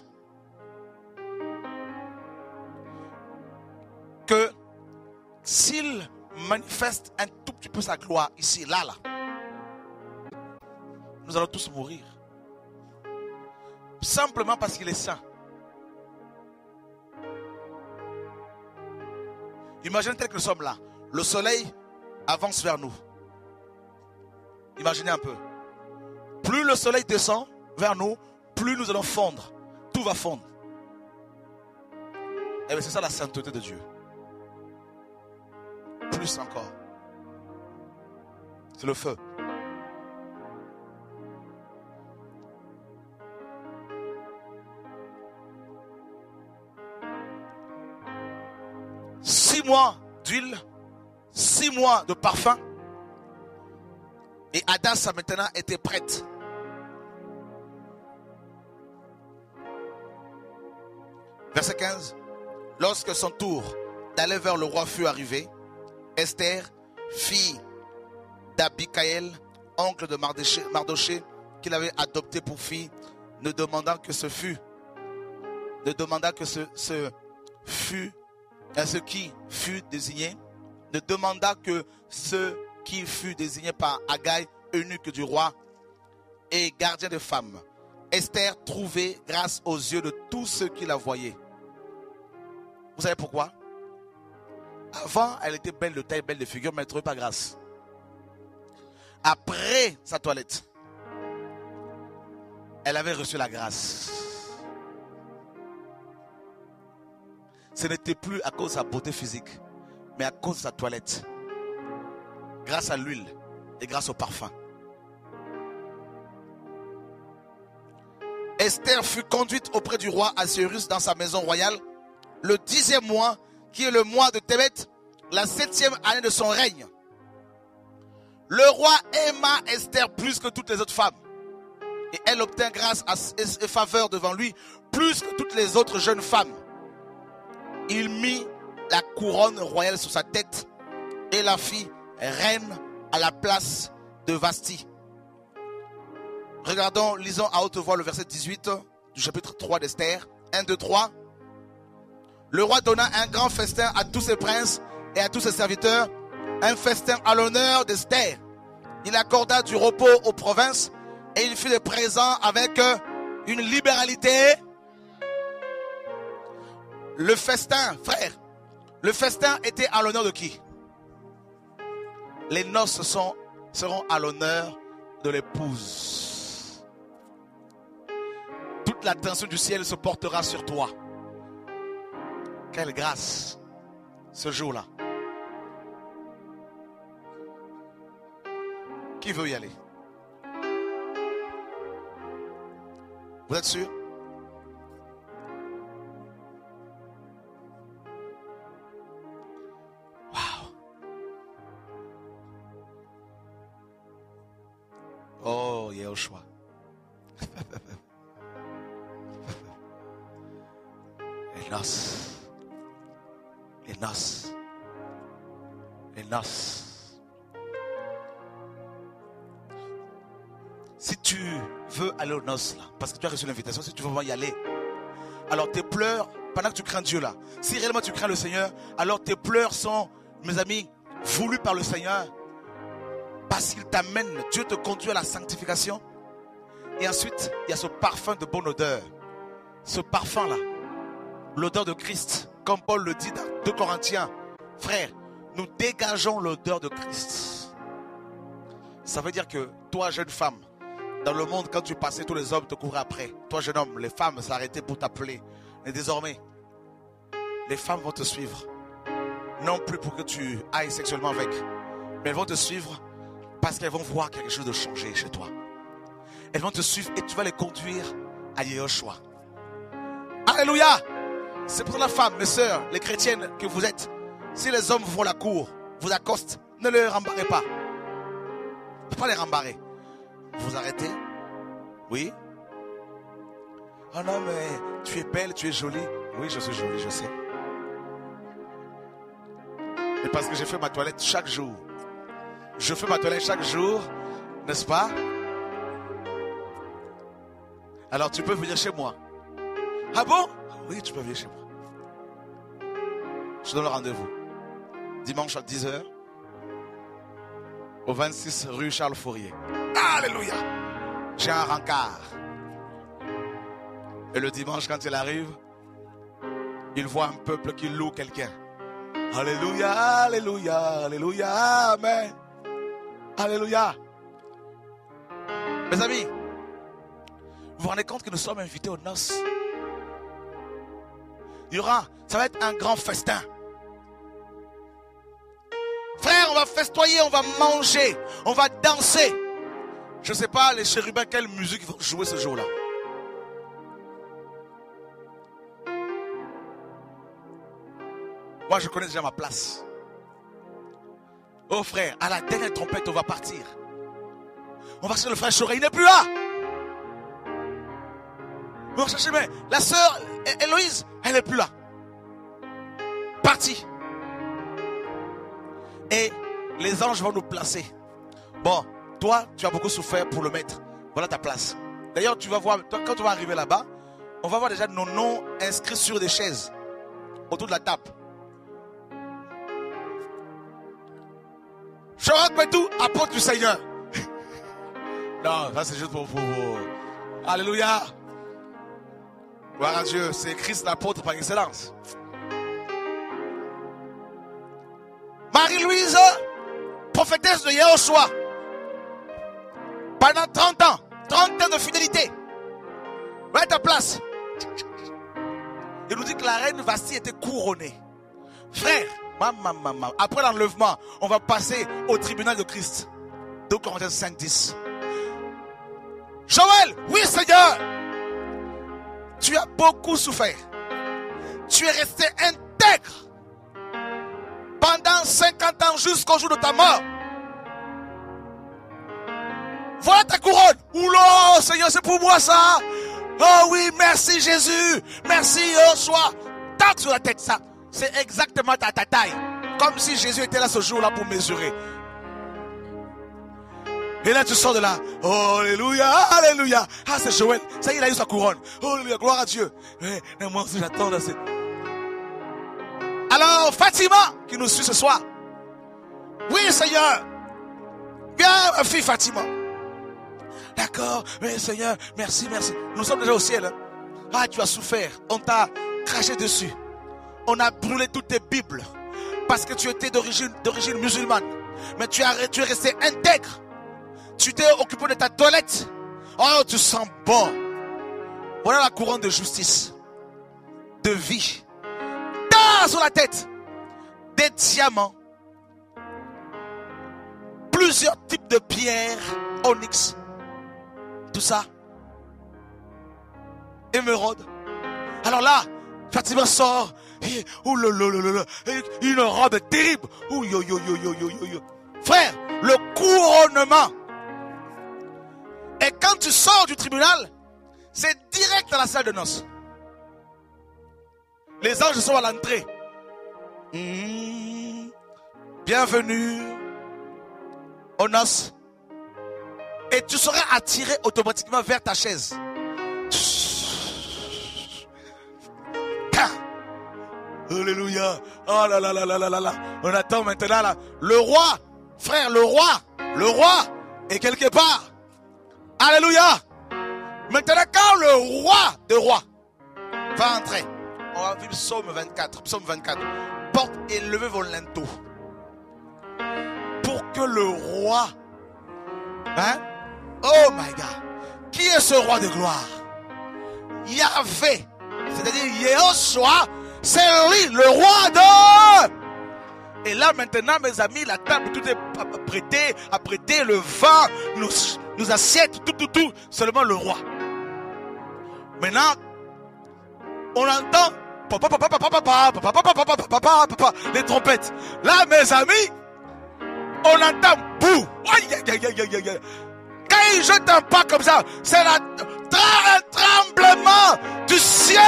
que s'il manifeste un tout petit peu sa gloire ici, là, nous allons tous mourir. Simplement parce qu'il est saint. Imaginez tel que nous sommes là. Le soleil avance vers nous. Imaginez un peu. Plus le soleil descend vers nous, plus nous allons fondre. Tout va fondre. Et bien c'est ça la sainteté de Dieu. Plus encore. C'est le feu. Six mois d'huile, 6 mois de parfum. Et Hadassa maintenant était prête. Verset 15. Lorsque son tour d'aller vers le roi fut arrivé, Esther, fille d'Abikaël, oncle de Mardoché, qu'il avait adopté pour fille, ne demanda que ce qui fut désigné, ne demanda que ce qui fut désigné par Haggai, eunuque du roi et gardien des femmes. Esther trouvait grâce aux yeux de tous ceux qui la voyaient. Vous savez pourquoi? Avant, elle était belle de taille, belle de figure, mais elle ne trouvait pas grâce. Après sa toilette, elle avait reçu la grâce. ce n'était plus à cause de sa beauté physique, mais à cause de sa toilette. Grâce à l'huile et grâce au parfum. Esther fut conduite auprès du roi Assuérus dans sa maison royale le 10e mois, qui est le mois de Tébet, la 7e année de son règne. Le roi aima Esther plus que toutes les autres femmes. Et elle obtint grâce et faveur devant lui plus que toutes les autres jeunes femmes. Il mit la couronne royale sur sa tête et la fit reine à la place de Vasti. Regardons, lisons à haute voix le verset 18 du chapitre 3 d'Esther. 1, 2, 3. Le roi donna un grand festin à tous ses princes et à tous ses serviteurs, un festin à l'honneur d'Esther. Il accorda du repos aux provinces et il fit des présents avec une libéralité. Le festin, frère, le festin était à l'honneur de qui? Les noces seront à l'honneur de l'épouse. Toute l'attention du ciel se portera sur toi. Quelle grâce ce jour-là. Qui veut y aller? Vous êtes sûr? Waouh! Oh, Yehoshua. Les noces. Les noces. Les noces. Si tu veux aller aux noces là, parce que tu as reçu l'invitation, si tu veux vraiment y aller, alors tes pleurs, pendant que tu crains Dieu là, si réellement tu crains le Seigneur, alors tes pleurs sont, mes amis, voulus par le Seigneur, parce qu'il t'amène, Dieu te conduit à la sanctification. Et ensuite, il y a ce parfum de bonne odeur. Ce parfum là, l'odeur de Christ, comme Paul le dit dans 2 Corinthiens. Frère, nous dégageons l'odeur de Christ. Ça veut dire que toi, jeune femme, dans le monde, quand tu passais, tous les hommes te couraient après. Toi, jeune homme, les femmes s'arrêtaient pour t'appeler. Mais désormais, les femmes vont te suivre. Non plus pour que tu ailles sexuellement avec, mais elles vont te suivre parce qu'elles vont voir quelque chose de changé chez toi. Elles vont te suivre et tu vas les conduire à Yehoshua. Alléluia! C'est pour la femme, mes sœurs, les chrétiennes que vous êtes. Si les hommes vous font la cour, vous accostent, ne les rembarrez pas. Ne pas les rembarrer. Vous arrêtez? Oui? Oh non, mais tu es belle, tu es jolie. Oui, je suis jolie, je sais. Mais parce que j'ai fait ma toilette chaque jour. Je fais ma toilette chaque jour, n'est-ce pas? Alors tu peux venir chez moi. Ah bon? Oui, tu peux venir chez moi. Je donne le rendez-vous. Dimanche à 10h. Au 26 rue Charles Fourier. Alléluia. J'ai un rencard. Et le dimanche, quand il arrive, il voit un peuple qui loue quelqu'un. Alléluia, alléluia, alléluia, amen. Alléluia. Mes amis, vous vous rendez compte que nous sommes invités aux noces? Ça va être un grand festin. Frère, on va festoyer, on va manger, on va danser. Je ne sais pas, les chérubins, quelle musique ils vont jouer ce jour-là. Moi, je connais déjà ma place. Oh frère, à la dernière trompette, on va partir. On va chercher le frère Choré, il n'est plus là. On va chercher, mais la sœur Héloïse, elle n'est plus là. Parti. Et les anges vont nous placer. Bon, toi, tu as beaucoup souffert pour le mettre. Voilà ta place. D'ailleurs, tu vas voir, toi, quand tu vas arriver là-bas, on va voir déjà nos noms inscrits sur des chaises autour de la table. Chorak Petou, apôtre du Seigneur. Non, ça c'est juste pour vous. Alléluia. Gloire à Dieu, c'est Christ l'apôtre par excellence. Marie-Louise, prophétesse de Yehoshua. Pendant 30 ans de fidélité. Va à ta place. il nous dit que la reine Vasti était couronnée. Frère, après l'enlèvement, on va passer au tribunal de Christ. 2 Corinthiens 5, 10. Joël, oui Seigneur, tu as beaucoup souffert. Tu es resté intègre pendant 50 ans jusqu'au jour de ta mort. Voilà ta couronne. Oula, Seigneur, c'est pour moi ça. Oh oui, merci Jésus. Merci Yoshua. Tac sur la tête, ça. C'est exactement ta taille. Comme si Jésus était là ce jour-là pour mesurer. Et là, tu sors de là. Oh, alléluia, alléluia. Ah, c'est Joël. Ça y est, il a eu sa couronne. Oh, alléluia, gloire à Dieu. Mais moi aussi, j'attends. Là, alors, Fatima, qui nous suit ce soir. Oui, Seigneur. Bien, ma fille Fatima. D'accord, mais Seigneur, merci, merci. Nous sommes déjà au ciel. Hein? Ah, tu as souffert. On t'a craché dessus. On a brûlé toutes tes Bibles. Parce que tu étais d'origine musulmane. Mais tu es resté intègre. Tu t'es occupé de ta toilette. Oh, tu sens bon. Voilà la couronne de justice. De vie. Dans sur la tête. Des diamants. Plusieurs types de pierres. Onyx. Tout ça. Émeraude. Alors là, Fatima sort. Une robe terrible. Frère, le couronnement. Et quand tu sors du tribunal, c'est direct dans la salle de noces. Les anges sont à l'entrée. Bienvenue aux noces. Et tu seras attiré automatiquement vers ta chaise. Alléluia. Oh là là là là là là. On attend maintenant là. Le roi, frère, le roi est quelque part. Alléluia. Maintenant quand le roi de rois va entrer, on va vivre Psaume 24. Porte et levez vos linteaux. Pour que le roi, oh my God, qui est ce roi de gloire? Yahvé, c'est-à-dire Yehoshua, c'est lui, le roi de... Et là maintenant, mes amis, la table, tout est apprêté, le vin, nos assiettes, tout, seulement le roi. Maintenant, on entend les trompettes. Là, mes amis, on entend bouh. Quand il jette un pas comme ça, c'est un tremblement du ciel.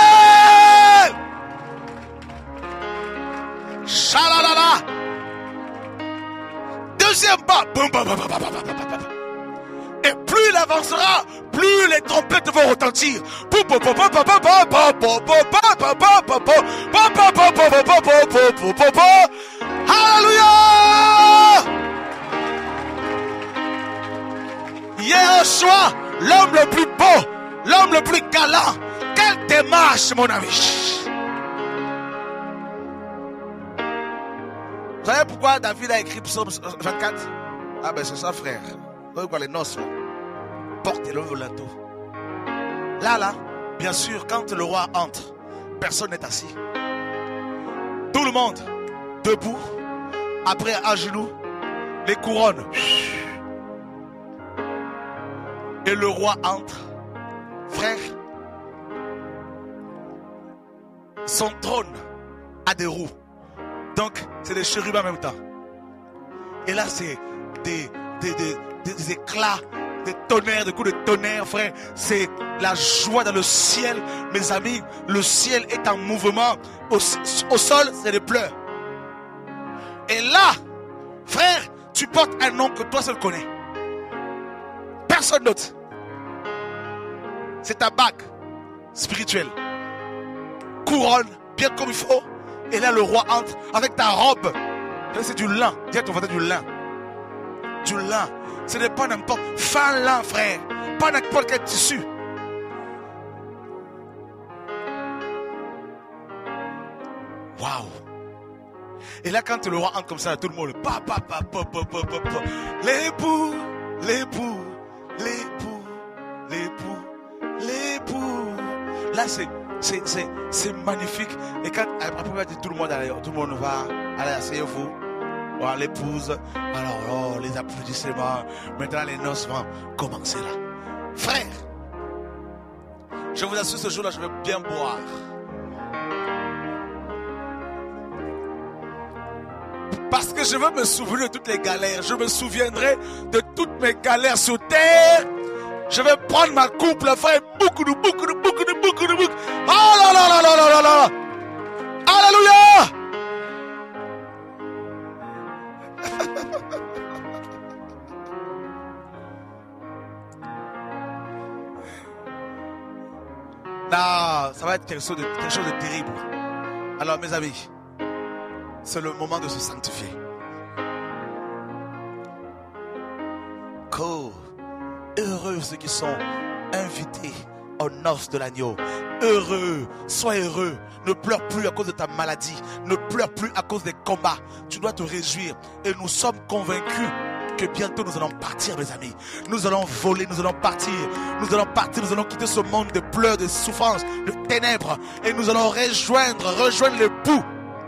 Chalalala. Deuxième pas. Et plus il avancera, plus les trompettes vont retentir. Alléluia. Yehoshua, l'homme le plus beau, l'homme le plus galant. Quelle démarche, mon ami. Vous savez pourquoi David a écrit Psaume 24? Ah ben c'est ça, frère. Vous voyez quoi, les noces là. Portez-le au linteau. Là, bien sûr, quand le roi entre, personne n'est assis. Tout le monde debout, après à genoux, les couronnes. Et le roi entre. Frère, son trône a des roues. Donc, c'est des chérubins en même temps. Et là, c'est des éclats, des tonnerres, des coups de tonnerre, frère. C'est la joie dans le ciel. Mes amis, le ciel est en mouvement. Au sol, c'est des pleurs. Et là, frère, tu portes un nom que toi seul connais. Personne d'autre. C'est ta bague spirituelle. Couronne, bien comme il faut. Et là, le roi entre avec ta robe. C'est du lin. Dis à ton frère, du lin. Du lin. Ce n'est pas n'importe. Fin lin, frère. Pas n'importe quel tissu. Waouh. Et là, quand le roi entre comme ça, tout le monde. L'époux. Là, c'est C'est magnifique. Et quand après tout le monde va, allez, asseyez-vous. Voilà, l'épouse. Alors, oh, les applaudissements. Maintenant, les noces vont commencer là. Frère, je vous assure, ce jour-là, je vais bien boire. Parce que je veux me souvenir de toutes les galères. Je me souviendrai de toutes mes galères sur terre. Je vais prendre ma coupe, la frère, beaucoup de. Oh là là là là là là là. Alléluia. Non, ça va être quelque chose de terrible. Alors mes amis, c'est le moment de se sanctifier. Heureux ceux qui sont invités aux noces de l'agneau. Heureux, sois heureux. Ne pleure plus à cause de ta maladie. Ne pleure plus à cause des combats. Tu dois te réjouir. Et nous sommes convaincus que bientôt nous allons partir, mes amis. Nous allons voler, nous allons partir. Nous allons partir, nous allons quitter ce monde de pleurs, de souffrances, de ténèbres. Et nous allons rejoindre l'époux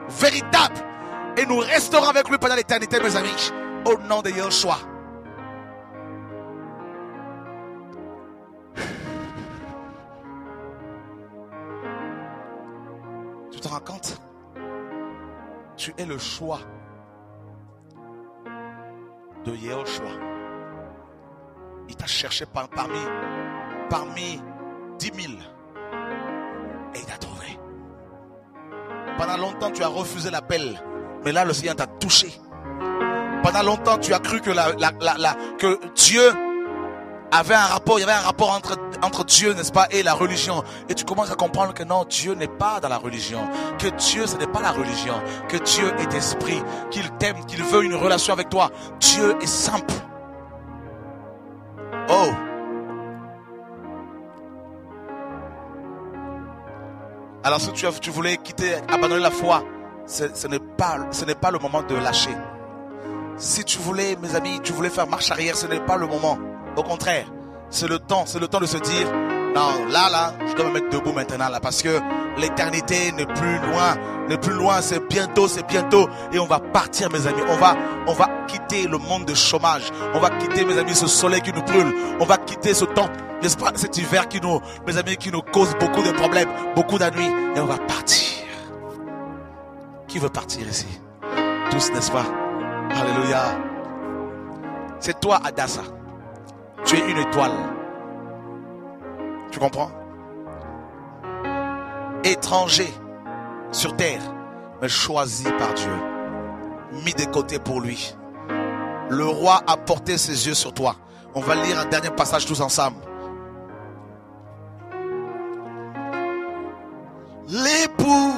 véritable. Et nous resterons avec lui pendant l'éternité, mes amis. Au nom de Yeshua. Tu te rends compte? Tu es le choix de Yeshua. Il t'a cherché parmi 10 000 et il t'a trouvé. Pendant longtemps tu as refusé l'appel, mais là le Seigneur t'a touché. Pendant longtemps tu as cru que, que Dieu avait un rapport, il y avait un rapport entre Dieu, n'est-ce pas, et la religion. Et tu commences à comprendre que non, Dieu n'est pas dans la religion. Que Dieu, ce n'est pas la religion. Que Dieu est esprit, qu'il t'aime, qu'il veut une relation avec toi. Dieu est simple. Oh. Alors si tu voulais abandonner la foi, ce n'est pas le moment de lâcher. Si tu voulais, mes amis, tu voulais faire marche arrière, ce n'est pas le moment. Au contraire, c'est le temps de se dire, non, là, je dois me mettre debout maintenant, là, parce que l'éternité n'est plus loin, c'est bientôt, et on va partir, mes amis, on va quitter le monde de chômage, on va quitter, mes amis, ce soleil qui nous brûle, on va quitter ce temps, n'est-ce pas, cet hiver qui nous cause beaucoup de problèmes, beaucoup d'ennuis, et on va partir. Qui veut partir ici? Tous, n'est-ce pas? Alléluia. C'est toi, Adassa. Tu es une étoile. Tu comprends? Étranger sur terre, mais choisi par Dieu. Mis de côté pour lui. Le roi a porté ses yeux sur toi. On va lire un dernier passage tous ensemble. L'époux.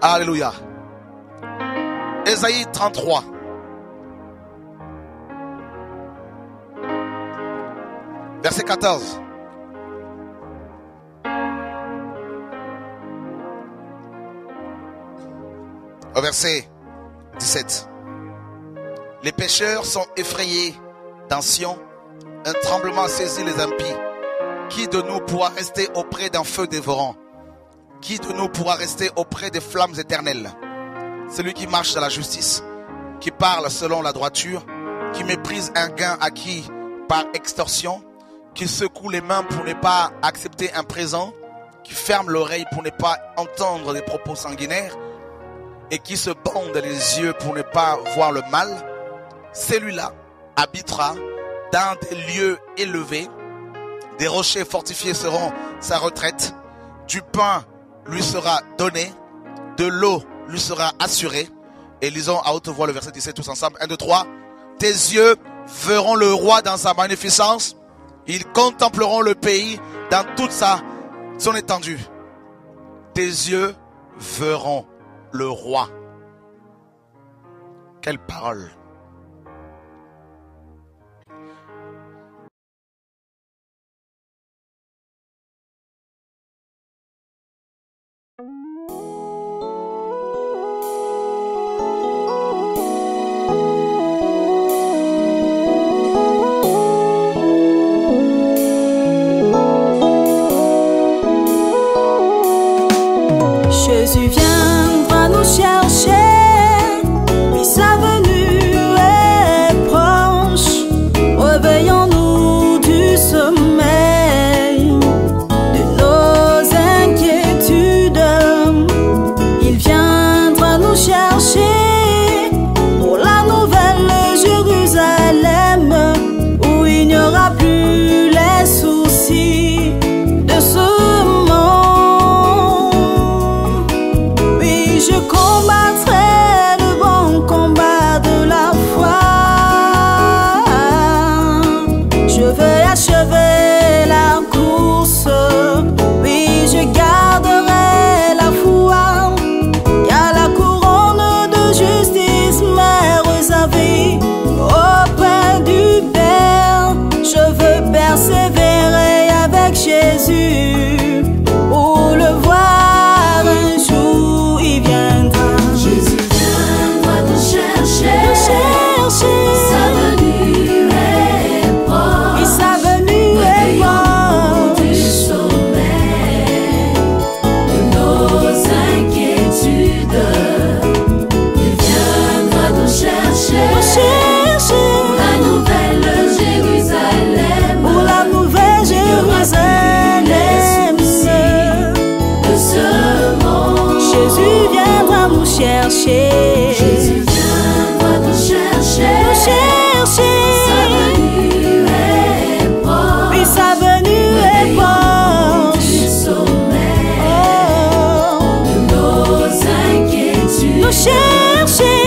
Alléluia. Ésaïe 33. Verset 14. Au verset 17. Les pécheurs sont effrayés dans Sion. Un tremblement saisit les impies. Qui de nous pourra rester auprès d'un feu dévorant? Qui de nous pourra rester auprès des flammes éternelles? Celui qui marche dans la justice, qui parle selon la droiture, qui méprise un gain acquis par extorsion, qui secoue les mains pour ne pas accepter un présent, qui ferme l'oreille pour ne pas entendre des propos sanguinaires, et qui se bande les yeux pour ne pas voir le mal, celui-là habitera dans des lieux élevés, des rochers fortifiés seront sa retraite, du pain lui sera donné, de l'eau lui sera assurée. Et lisons à haute voix le verset 17 tous ensemble. 1, 2, 3. Tes yeux verront le roi dans sa magnificence. Ils contempleront le pays dans toute son étendue. Tes yeux verront le roi. Quelle parole! veux achever la course. Oui, je garderai la foi. Il y a la couronne de justice m'est réservée auprès du Père. Je veux persévérer avec Jésus pour le voir un jour il viendra. Jésus viendra nous chercher. Sa venue est proche. Et sa venue est proche. Du sommet de nos inquiétudes, il viendra nous chercher. Pour la nouvelle Jérusalem. Pour la nouvelle Jérusalem. De ce monde. Jésus viendra nous chercher. Jésus viendra nous chercher. Sa venue est proche. Oui, sa venue est proche. Du sommet de nos inquiétudes. Nous chercher.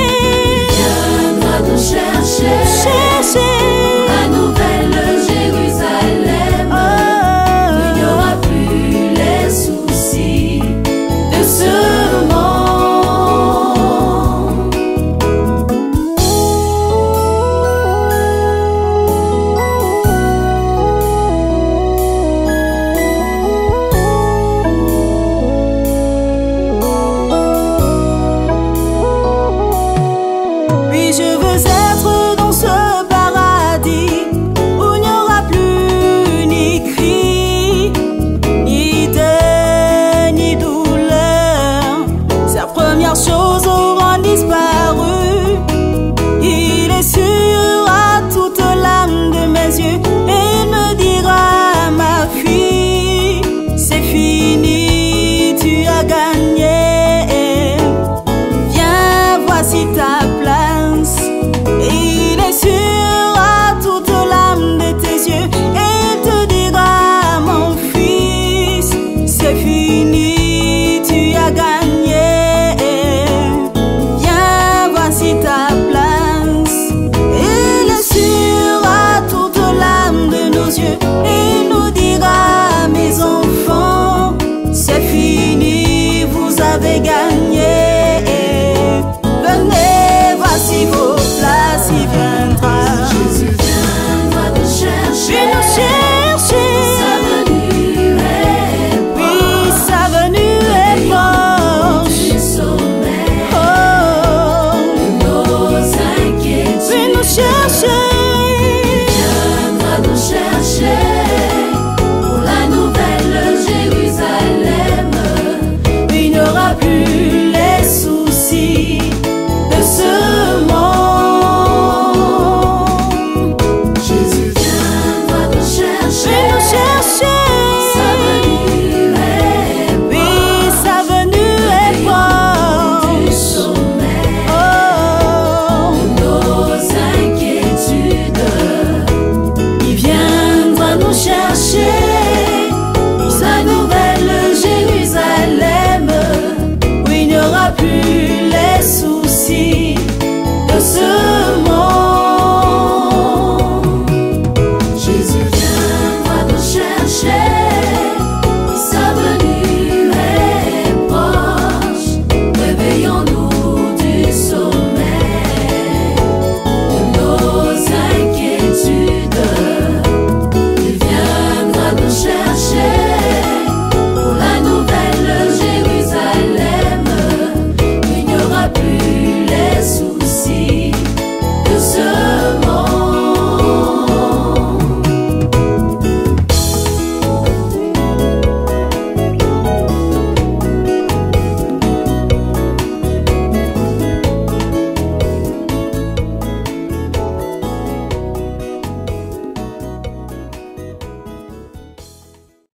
Viendra nous chercher. La nouvelle Jérusalem. Il n'y aura plus les soucis de ce monde. Oui, je veux être dans ce paradis où il n'y aura plus ni cri, ni deuil, ni douleur. Ces premières choses auront disparu. Il est sûr à toute l'âme de mes yeux et il me dira, ma fille, c'est fini, tu as gagné. Viens, voici ta place. Il est sûr à toute l'âme de tes yeux et il te dira, mon fils, c'est fini, tu as gagné. Viens, voici ta place. Il est sûr à toute l'âme de nos yeux et il nous dira, mes enfants, c'est fini, vous avez gagné. Venez, voici vos places, il viendra. Jésus viendra nous chercher. Puis nous chercher. Sa venue est Oui, sa venue est proche. du sommet Oh, de nos inquiétudes. puis nous chercher. Viendra nous chercher pour la nouvelle Jérusalem. Il n'y aura plus les soucis de ce monde. Jésus viendra nous chercher. Puis nous chercher. Sa venue est Oui, sa venue est du proche. sommet Oh, de nos inquiétudes. il viendra nous chercher.